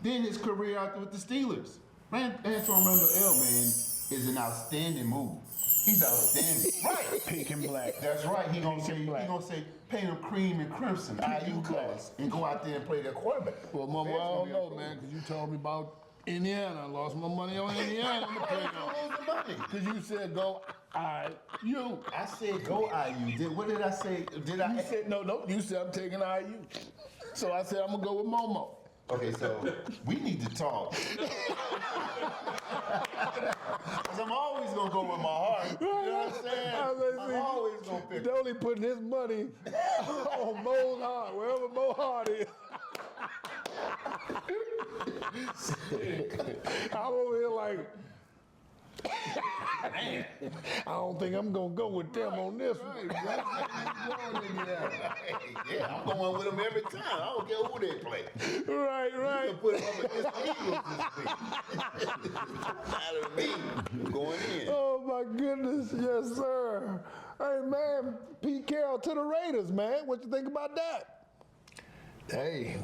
Then his career out there with the Steelers. Man, Antoine Randall L, man, is an outstanding move. He's outstanding. Right. Pink and black. That's right. He gonna Pink and black. say paint him cream and crimson, IU colors, and go out there and play that quarterback. Well, Mama, I don't know, man, because you told me about Indiana. I lost my money on Indiana. I'm gonna play Why lose the money? because you said go IU. I said go IU. What did I say? Did I? You said no. You said I'm taking IU. So I said I'm gonna go with Momo. Okay, so we need to talk. Because I'm always going to go with my heart. You know what I'm saying? I'm always going to pick. They're only putting his money on Mo's heart, wherever Mo's heart is. I'm over here like, I don't think I'm gonna go with them on this one. Yeah, I'm going with them every time. I don't care who they play. Right. You can put them up against the Eagles this week. Matter of me. I'm going in. Oh my goodness, yes sir. Hey man, Pete Carroll to the Raiders, man. What you think about that? Hey,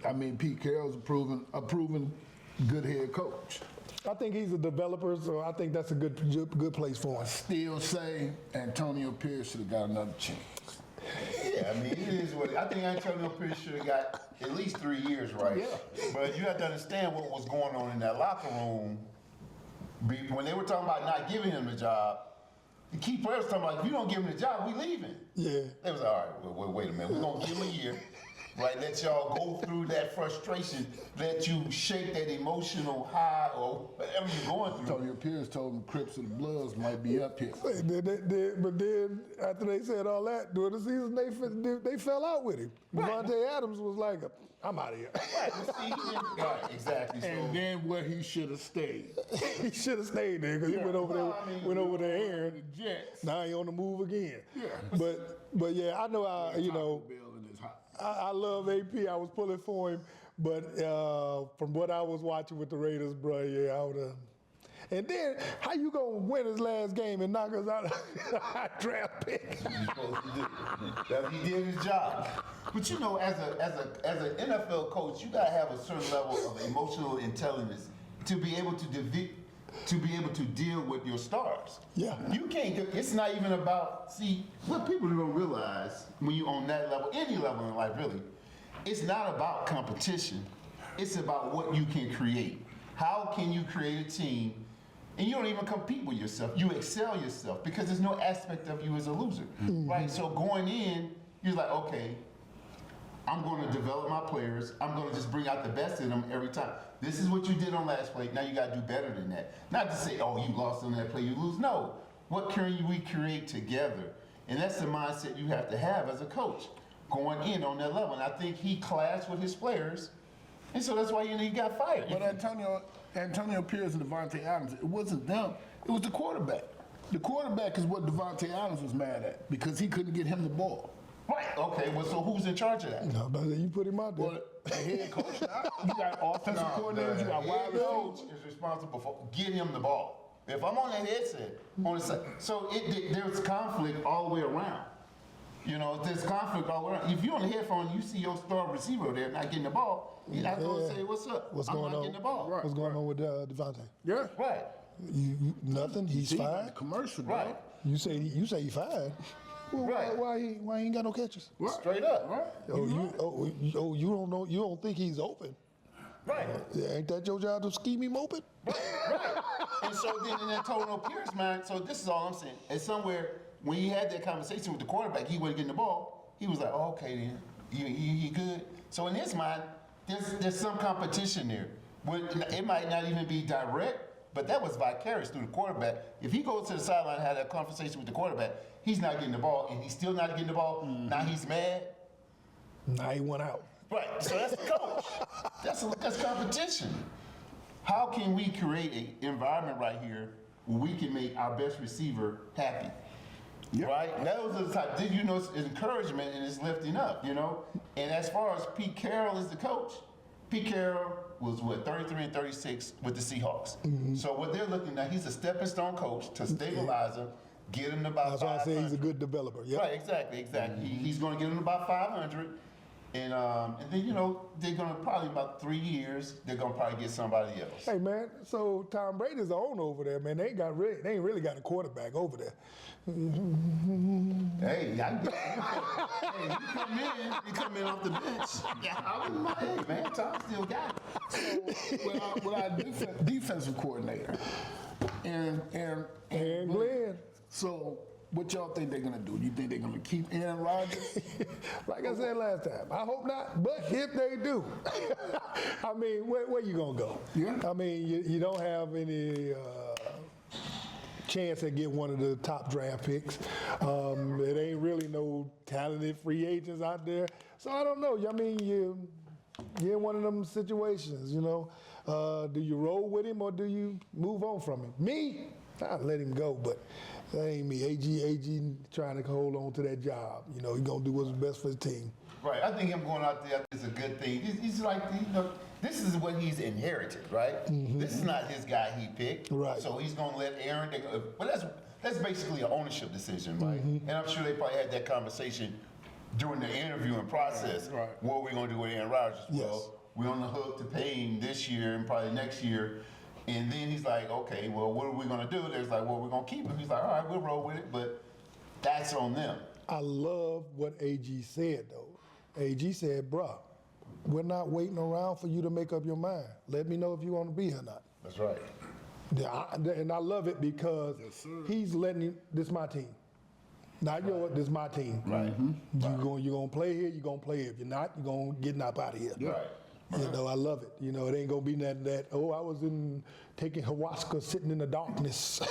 I mean, Pete Carroll's a proven good head coach. I think he's a developer, so I think that's a good place for him. Still say Antonio Pierce should have got another chance. Yeah, I mean, it is what I think Antonio Pierce should have got at least 3 years right. Yeah. But you have to understand what was going on in that locker room. When they were talking about not giving him the job, the key players talking about, if you don't give him the job, we leaving. Yeah. They was like, all right, wait a minute. We're going to give him a year. Right, let y'all go through that frustration, let you shake that emotional high or whatever you're going through. Antonio Pierce told him Crips and Bloods might be up here. But then after they said all that during the season, they fell out with him. Right. Devontae Adams was like, I'm out of here. Right, but see, right, exactly. So, And then where he should have stayed. He should have stayed there because he went over there, Aaron. The Jets. Now he on the move again. Yeah. But yeah, I know how, you know, Taco Bell in his house. I love AP. I was pulling for him, but from what I was watching with the Raiders, bro, yeah, I would have. And then, how you gonna win his last game and knock us out of a draft pick? he did his job. But you know, as an NFL coach, you gotta have a certain level of emotional intelligence to be able to deal with your stars. Yeah. You can't. It's not even about. See, what people don't realize when you're on that level, any level in life, really, it's not about competition. It's about what you can create. How can you create a team? And you don't even compete with yourself. You excel yourself because there's no aspect of you as a loser, right? So going in, you're like, okay, I'm going to develop my players. I'm going to just bring out the best in them every time. This is what you did on last play. Now you got to do better than that. Not to say, oh, you lost on that play, you lose. No. What can we create together? And that's the mindset you have to have as a coach, going in on that level. And I think he clashed with his players, and so that's why he got fired. But Antonio Pierce and Devontae Adams, it wasn't them. It was the quarterback. The quarterback is what Devontae Adams was mad at because he couldn't get him the ball. Right. Okay. Well, so who's in charge of that? No, but you put him out there. Well, the head coach now, you got offensive coordinators, you got wide The head coach receivers. is responsible for getting him the ball. If I'm on that headset, on the side, so there's conflict all the way around. You know, there's conflict all the way around. If you're on the headphone, you see your star receiver there not getting the ball, you have to say, "What's up? What's I'm going not on? getting the ball." What's going on with Devontae? Yeah. Right. You nothing. He's See, fine. the commercial, Right. right? You say he's fine. Well, Right. why he ain't got no catches? Straight up. Right. You don't know. You don't think he's open? Right. Yeah, ain't that your job to scheme him open? Right. And so then in Antonio Pierce, man, so this is all I'm saying. And somewhere, when he had that conversation with the quarterback, he wasn't getting the ball. He was like, oh, okay then, he good. So in his mind, there's some competition there. It might not even be direct, but that was vicarious through the quarterback. If he goes to the sideline and had a conversation with the quarterback, he's not getting the ball, and he's still not getting the ball. Now he's mad. Now he went out. Right, so that's the coach. That's competition. How can we create an environment right here where we can make our best receiver happy? Yep. Right? Those are the type, you know, it's encouragement and it's lifting up, you know? And as far as Pete Carroll is the coach, Pete Carroll was, 33-36 with the Seahawks. So what they're looking at, he's a stepping stone coach to stabilize him, get him to about That's why I 500. say he's a good developer. Yep. Right, exactly. He's going to get him to about 500. And then, you know, they're going to probably about 3 years, they're going to probably get somebody else. Hey man, so Tom Brady's the owner over there, man. They ain't really got a quarterback over there. Hey, you come in off the bench. Yeah, hey man, Tom still got it. So with our defensive coordinator, and Glenn. So what y'all think they're gonna do? You think they're gonna keep Aaron Rodgers? Like I said last time, I hope not, but if they do, I mean, where you gonna go? Yeah. I mean, you don't have any chance to get one of the top draft picks. It ain't really no talented free agents out there. So I don't know. I mean, you're in one of them situations, you know. Do you roll with him or do you move on from him? Me, I'd let him go, but that ain't me. AG trying to hold on to that job. You know, he's going to do what's best for the team. Right, I think him going out there is a good thing. He's like, you know, this is what he's inherited, right? This is not his guy he picked. Right. So he's going to let Aaron, but that's basically an ownership decision, right? And I'm sure they probably had that conversation during the interviewing process. Right. What are we going to do with Aaron Rodgers? Yes. Well, we're on the hook to pay him this year and probably next year. And then he's like, okay, well, what are we going to do? There's like, well, we're going to keep him. He's like, all right, we'll roll with it, but that's on them. I love what AG said, though. AG said, bruh, we're not waiting around for you to make up your mind. Let me know if you want to be here or not. That's right. And I love it because he's letting you, this is my team. Not yours, this is my team. Right. You're gonna play here, you're gonna play. If you're not, you're gonna get up out of here. Right. You know, I love it. You know, it ain't gonna be nothing that, I was taking ayahuasca, sitting in the darkness.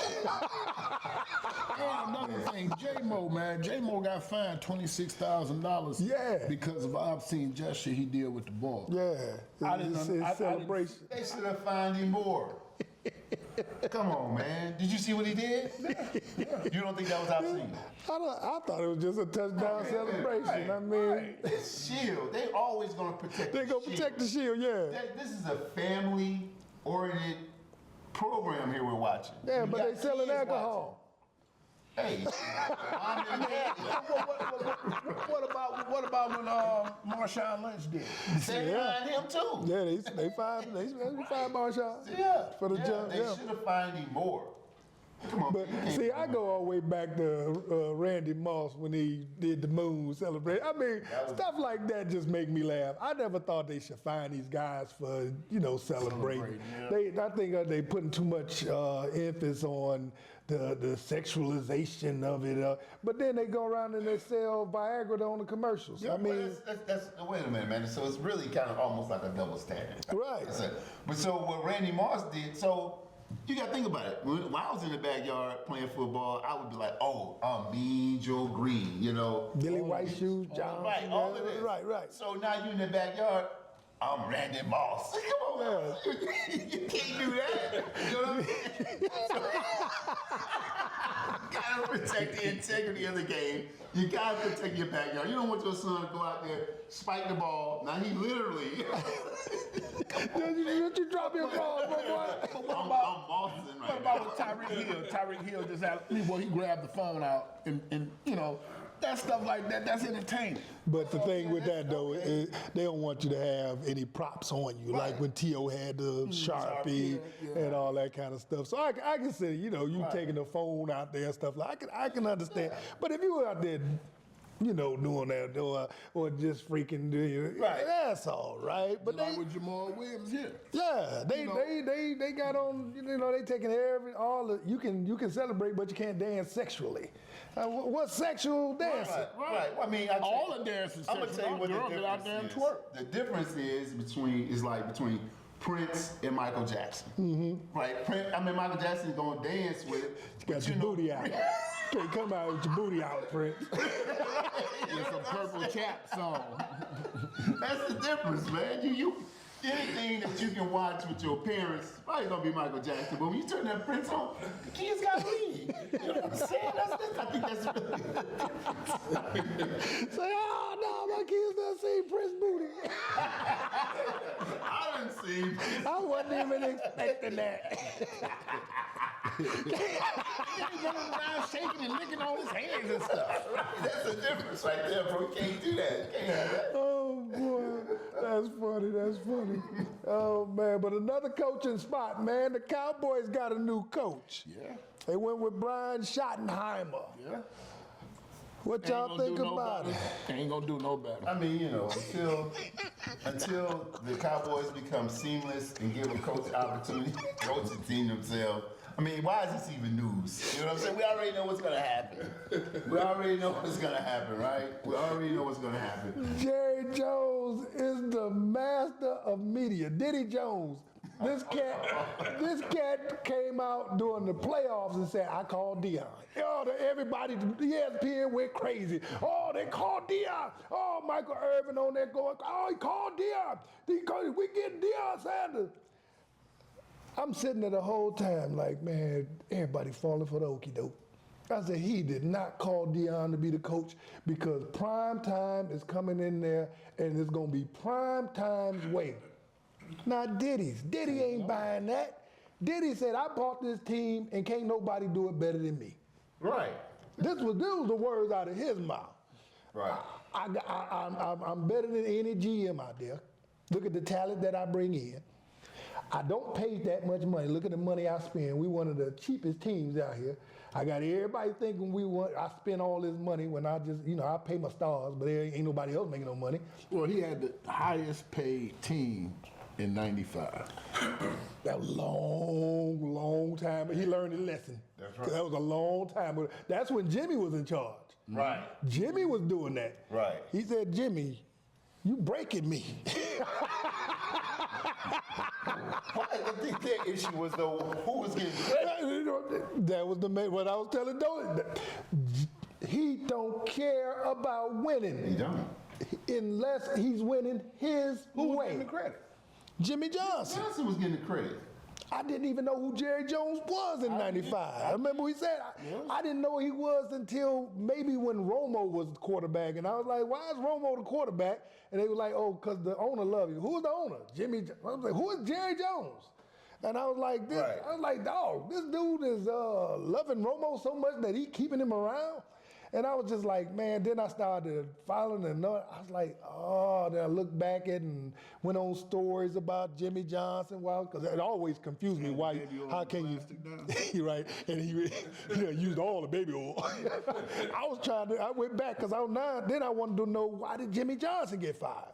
And another thing, J-Mo, man. J-Mo got fined $26,000 Yeah. because of an obscene gesture he did with the ball. Yeah, I didn't it's un- I- I celebration. They should have fined him more. Come on, man. Did you see what he did? You don't think that was obscene? I thought it was just a touchdown celebration. I mean, Shield. They always gonna protect. they gonna protect the shield, yeah. This is a family-oriented program here we're watching. Yeah, We but got they selling kids alcohol. watching. Hey, mom and dad. What about when Marshawn Lynch did? They fined him too. Yeah, they fired Marshall. Yeah. For the yeah, jump, They yeah. should have fined him more. Come on. But you can't- see, I go all the way back to Randy Moss when he did the moon celebration. I mean, stuff like that just make me laugh. I never thought they should fine these guys for, celebrating. I think they putting too much emphasis on the sexualization of it. But then they go around and they sell Viagra on the commercials. I mean, that's wait a minute, man. So it's really kind of almost like a double standard. Right. But so what Randy Moss did, so you got to think about it. When I was in the backyard playing football, I would be like, oh, I'm Mean Joe Green, Billy White Shoes, John. Right, all of this. Right. So now you in the backyard, I'm Randy Moss. Come on, man. You can't do that. You know what I mean? You gotta protect the integrity of the game. You gotta protect your backyard. You don't want your son to go out there, spike the ball. Now he literally. Did you drop your ball, boy? I'm Mossing right What about with Tyreek Hill? Tyreek Hill just had, he grabbed the phone out and that stuff like that, that's entertaining. But the thing with that though, they don't want you to have any props on you, like when T.O. had the Sharpie and all that kind of stuff. So I can see, you taking the phone out there and stuff like I can understand. But if you were out there doing that, or just freaking doing. Right. That's all right. But Like with Jamal Williams here. yeah, they got on. They taking all the. You can celebrate, but you can't dance sexually. What's sexual dancing? Right. Well, I mean, All the dancers. I'm gonna tell you what the girls get out there and difference twerk. The difference is between Prince and Michael Jackson. Mm-hmm. Right? Michael Jackson's gonna dance with it. You got your booty out. Can't come out with your booty out, Prince. It's a Purple Chaps song. That's the difference, man. You anything that you can watch with your parents, probably gonna be Michael Jackson. But when you turn that Prince on, the kids gotta leave. You know what I'm saying? I think that's Say, oh no, my kids done seen Prince booty. I didn't see. I wasn't even expecting that. He's running around shaking and licking all his hands and stuff. That's the difference right there, bro. You can't do that. You can't have that. Oh boy, that's funny. That's funny. Oh man, but another coaching spot, man. The Cowboys got a new coach. Yeah. They went with Brian Schottenheimer. Yeah. What y'all think about it? Ain't gonna do no better. I mean, until the Cowboys become seamless and give a coach the opportunity to coach the team themselves. I mean, why is this even news? You know what I'm saying? We already know what's gonna happen. We already know what's gonna happen, right? We already know what's gonna happen. Jerry Jones is the master of media. Diddy Jones. This cat came out during the playoffs and said, I called Deion. Everybody, ESPN went crazy. Oh, they called Deion. Oh, Michael Irvin on there going, oh, he called Deion. We getting Deion Sanders. I'm sitting there the whole time like, man, everybody falling for the okie doke. I said, he did not call Deion to be the coach because prime time is coming in there and it's going to be prime time's way. Not Diddy's. Diddy ain't buying that. Diddy said, I bought this team and can't nobody do it better than me. right. This was the words out of his mouth. Right. I'm better than any GM out there. Look at the talent that I bring in. I don't pay that much money. Look at the money I spend. We one of the cheapest teams out here. I got everybody thinking I spend all this money when I just, I pay my stars, but there ain't nobody else making no money. Well, he had the highest paid team in '95. That was a long time. But he learned his lesson. That's right. That was a long time. But that's when Jimmy was in charge. Right. Jimmy was doing that. Right. He said, Jimmy, you breaking me. I think their issue was though who was getting credit. That was what I was telling Dolan. He don't care about winning. He don't. Unless he's winning his Who was way. getting the credit? Jimmy Johnson. Johnson was getting the credit. I didn't even know who Jerry Jones was in '95. I remember he said, I didn't know he was until maybe when Romo was the quarterback. And I was like, why is Romo the quarterback? And they were like, oh, because the owner loves you. Who's the owner? Jimmy. I was like, who is Jerry Jones? And I was like, Right. I was like, dog, this dude is loving Romo so much that he keeping him around. And I was just like, man, then I started following and I was like, oh, then I looked back at and went on stories about Jimmy Johnson, because it always confused me why, how can you, you're right, and he used all the baby oil. I went back because then I wanted to know why did Jimmy Johnson get fired?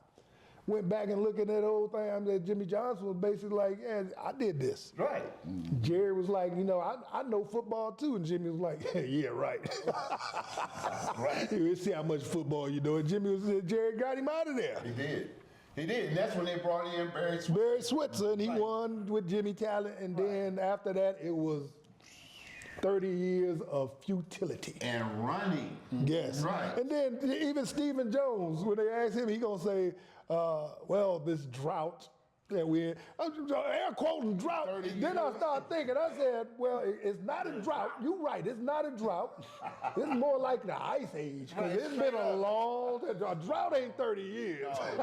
Went back and looked at that old thing. I mean, Jimmy Johnson was basically like, yeah, I did this. Right. Jerry was like, I know football too. And Jimmy was like, yeah, right. Right. Let's see how much football you know. And Jerry got him out of there. He did. And that's when they brought in Barry Switzer. Barry Switzer, and he won with Jimmy Talent. And then after that, it was 30 years of futility. And running. Yes. Right. And then even Stephen Jones, when they asked him, he gonna say, well, this drought that we're air quoting drought. Then I started thinking, I said, well, it's not a drought. You're right, it's not a drought. It's more like the ice age, because it's been a drought ain't 30 years. A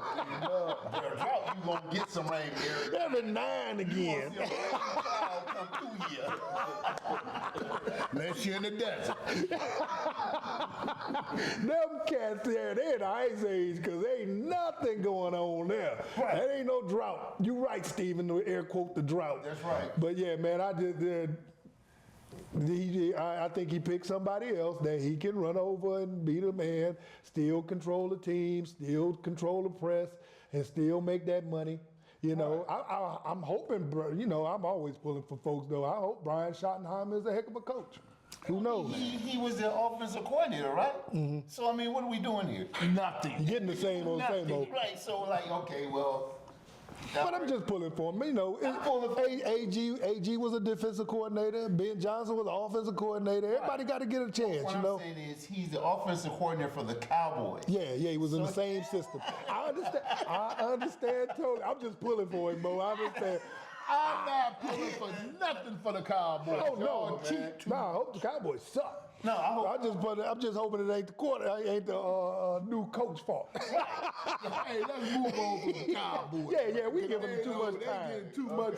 drought, you gonna get some rain, Barry. Every now and again. See a rain cloud come through here. Unless you're in the desert. Them cats there, they in the ice age because ain't nothing going on there. Right. That ain't no drought. You right, Stephen, to air quote the drought. That's right. But yeah, man, I just I think he picked somebody else that he can run over and beat a man, still control the team, still control the press, and still make that money. You know, I'm hoping, you know, I'm always pulling for folks, though. I hope Brian Schottenheimer is a heck of a coach. Who knows? He was the offensive coordinator, right? Mm-hmm. So, I mean, what are we doing here? Nothing. You're getting the same old, same old. Right, so like, okay, well. But I'm just pulling for him. You know, AG was a defensive coordinator. Ben Johnson was an offensive coordinator. Everybody got to get a chance, What you I'm know. saying is he's the offensive coordinator for the Cowboys. Yeah, he was in the same system. I understand totally. I'm just pulling for him, Bo. I understand. I'm not pulling for nothing for the Cowboys. Oh no, Y'all man. cheat too. Nah, I hope the Cowboys suck. No, I hope. I'm just hoping it ain't the new coach fault. Hey, let's move on to the Cowboys. yeah, we giving them too much time. They getting too much.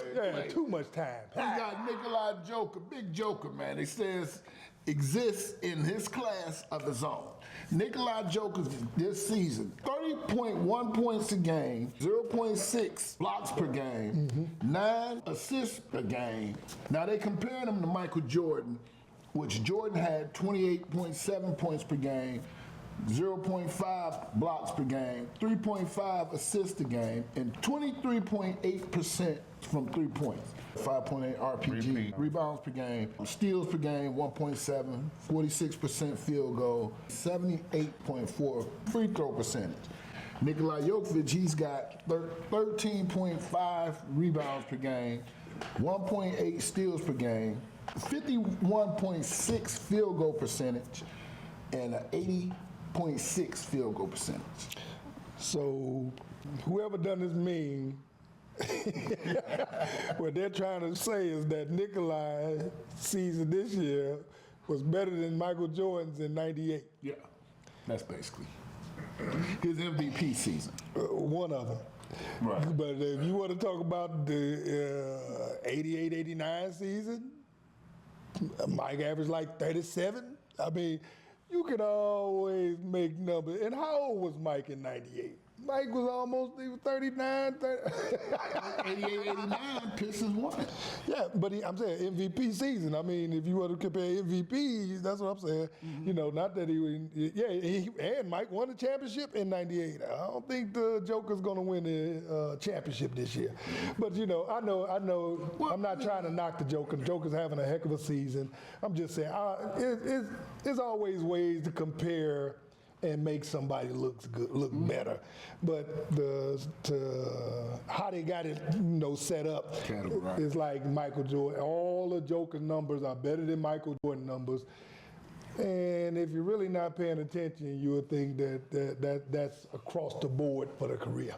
Too much time. We got Nikolai Joker, big Joker, man. He says exists in his class of his own. Nikolai Joker this season, 30.1 points a game, 0.6 blocks per game, 9 assists per game. Now they comparing him to Michael Jordan, which Jordan had 28.7 points per game, 0.5 blocks per game, 3.5 assists a game, and 23.8% from 3 points. 5.8 RPG, rebounds per game, steals per game, 1.7, 46% field goal, 78.4 free throw percentage. Nikola Jokic, he's got 13.5 rebounds per game, 1.8 steals per game, 51.6 field goal percentage, and an 80.6 field goal percentage. So whoever done this meme, what they're trying to say is that Nikolai season this year was better than Michael Jordan's in '98. Yeah, that's basically his MVP season. One of them. Right. But if you want to talk about the 88, 89 season, Mike averaged like 37. I mean, you could always make numbers. And how old was Mike in '98? Mike was he was 39, 30. 88, 89, Pistons won it. Yeah, but I'm saying MVP season. I mean, if you want to compare MVPs, that's what I'm saying. You know, not that and Mike won the championship in '98. I don't think the Joker's going to win the championship this year. But, you know, I know. I'm not trying to knock the Joker. The Joker's having a heck of a season. I'm just saying, there's always ways to compare and make somebody look better, but how they got it, set up is like Michael Jordan. All the Joker numbers are better than Michael Jordan numbers, and if you're really not paying attention, you would think that's across the board for the career.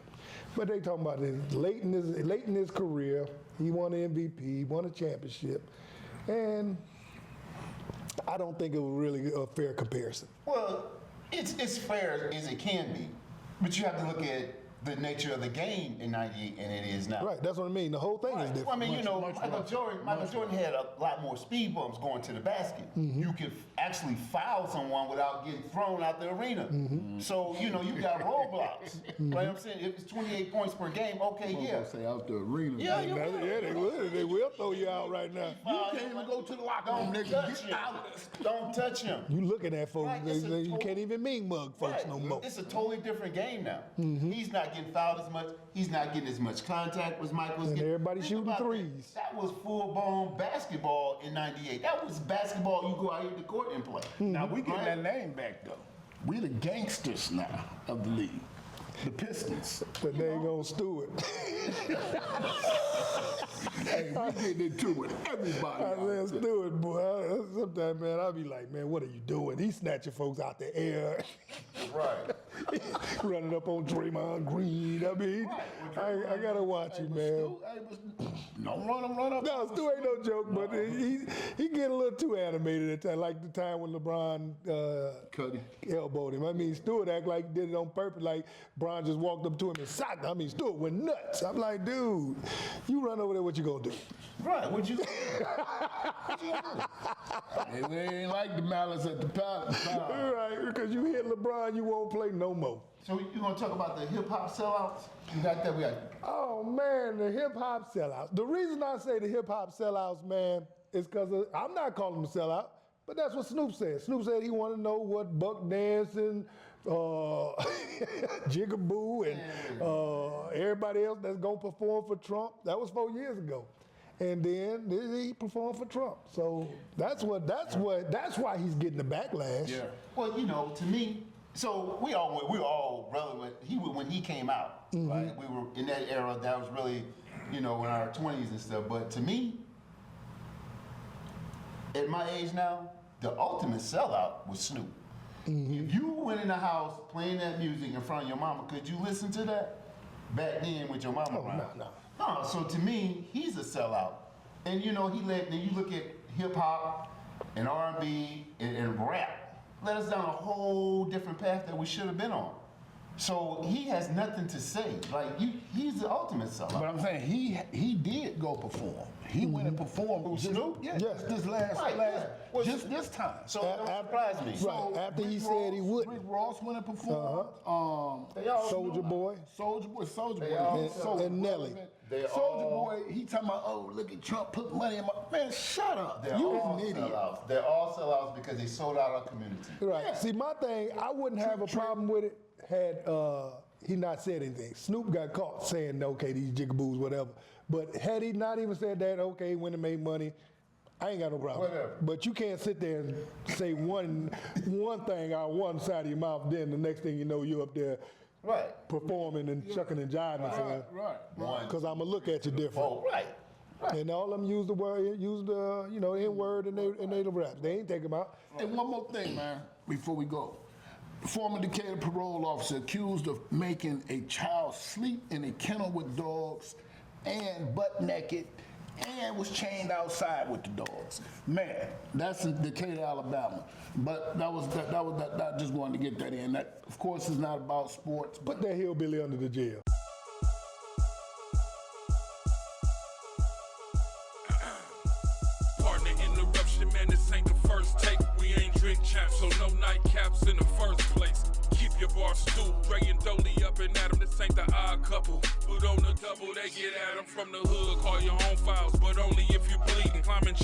But they talking about this late in his career, he won an MVP, he won a championship, and I don't think it was really a fair comparison. Well, it's fair as it can be, but you have to look at the nature of the game in '98 and it is now. Right, that's what I mean. The whole thing is different. Well, I mean, Michael Jordan had a lot more speed bumps going to the basket. You could actually foul someone without getting thrown out the arena. So, you got roadblocks. Right? I'm saying if it's 28 points per game, okay, yeah. Say out the arena. Yeah, They will throw you out right now. You can't even go to the locker room, nigga. touch Get him. out. Don't touch him. You looking at folks, Right, you can't even mean mug folks no more. It's a totally different game now. He's not getting fouled as much. He's not getting as much contact as Mike was And getting. everybody Think shooting about threes. That was full-blown basketball in '98. That was basketball you go out here to the court and play. Now we getting that name back though. We the gangsters now of the league. The Pistons. But they ain't gonna Stewart. Hey, we getting into it. Everybody. I out there. said Stewart, boy. Sometimes, man, I be like, man, what are you doing? He's snatching folks out the air. Right. Running up on Draymond Green. I mean, I gotta watch him, man. Don't run up. No, Stu ain't no joke, but he get a little too animated at times, like the time when LeBron Cuddy. elbowed him. I mean, Stewart act like he did it on purpose, like Bron just walked up to him and socked him. I mean, Stewart went nuts. I'm like, dude, you run over there, what you gonna do? Right. What'd you It ain't like the malice at the palace. Right, because you hit LeBron, you won't play no more. So you gonna talk about the hip hop sellouts? You got that? We got. Oh man, the hip hop sellouts. The reason I say the hip hop sellouts, man, it's because I'm not calling him a sellout, but that's what Snoop said. Snoop said he wanted to know what Buck Dancing, Jigaboo, and everybody else that's gonna perform for Trump. That was 4 years ago, and then he performed for Trump. So that's why he's getting the backlash. Yeah. Well, you know, to me, so we were all relevant. When he came out, right? We were in that era. That was really, you know, in our 20s and stuff. But to me, at my age now, the ultimate sellout was Snoop. If you went in the house playing that music in front of your mama, could you listen to that back then with your mama around? No. So to me, he's a sellout. And you know, then you look at hip hop and R&B and rap, led us down a whole different path that we should have been on. So he has nothing to say. Like he's the ultimate sellout. But I'm saying he did go perform. He went and performed. Snoop? Yes. This Well, just this time. So it don't surprise me. Right, after he said he wouldn't. Rick Ross went and performed. Soulja Boy. Soulja Boy. And Nelly. Soulja Boy, he talking about, oh, look at Trump put money in my, man, shut up. They're You all an idiot. sellouts. They're all sellouts because they sold out our community. Right. See, my thing, I wouldn't have a problem with it had he not said anything. Snoop got caught saying, okay, these jigaboos, whatever. But had he not even said that, okay, when it made money, I ain't got no problem. Whatever. But you can't sit there and say one thing out one side of your mouth, then the next thing you know, you're up there Right. performing and chucking and jiving. Right. Because I'm going to look at you different. Oh, right. And all of them use the N-word in their raps. They ain't take them out. And one more thing, man, before we go. Former Decatur parole officer accused of making a child sleep in a kennel with dogs and butt naked and was chained outside with the dogs. Man, that's in Decatur, Alabama. But I just wanted to get that in. That, of course, is not about sports. Put that hillbilly under the jail. Pardon the interruption, man, this ain't the first take. We ain't drink champs, so no nightcaps in the first place. Keep your bar stooped, Dre and Dolly up and at 'em, this ain't the odd couple. But on the double, they get at 'em from the hood, call your own files, but only if you bleeding. Climbing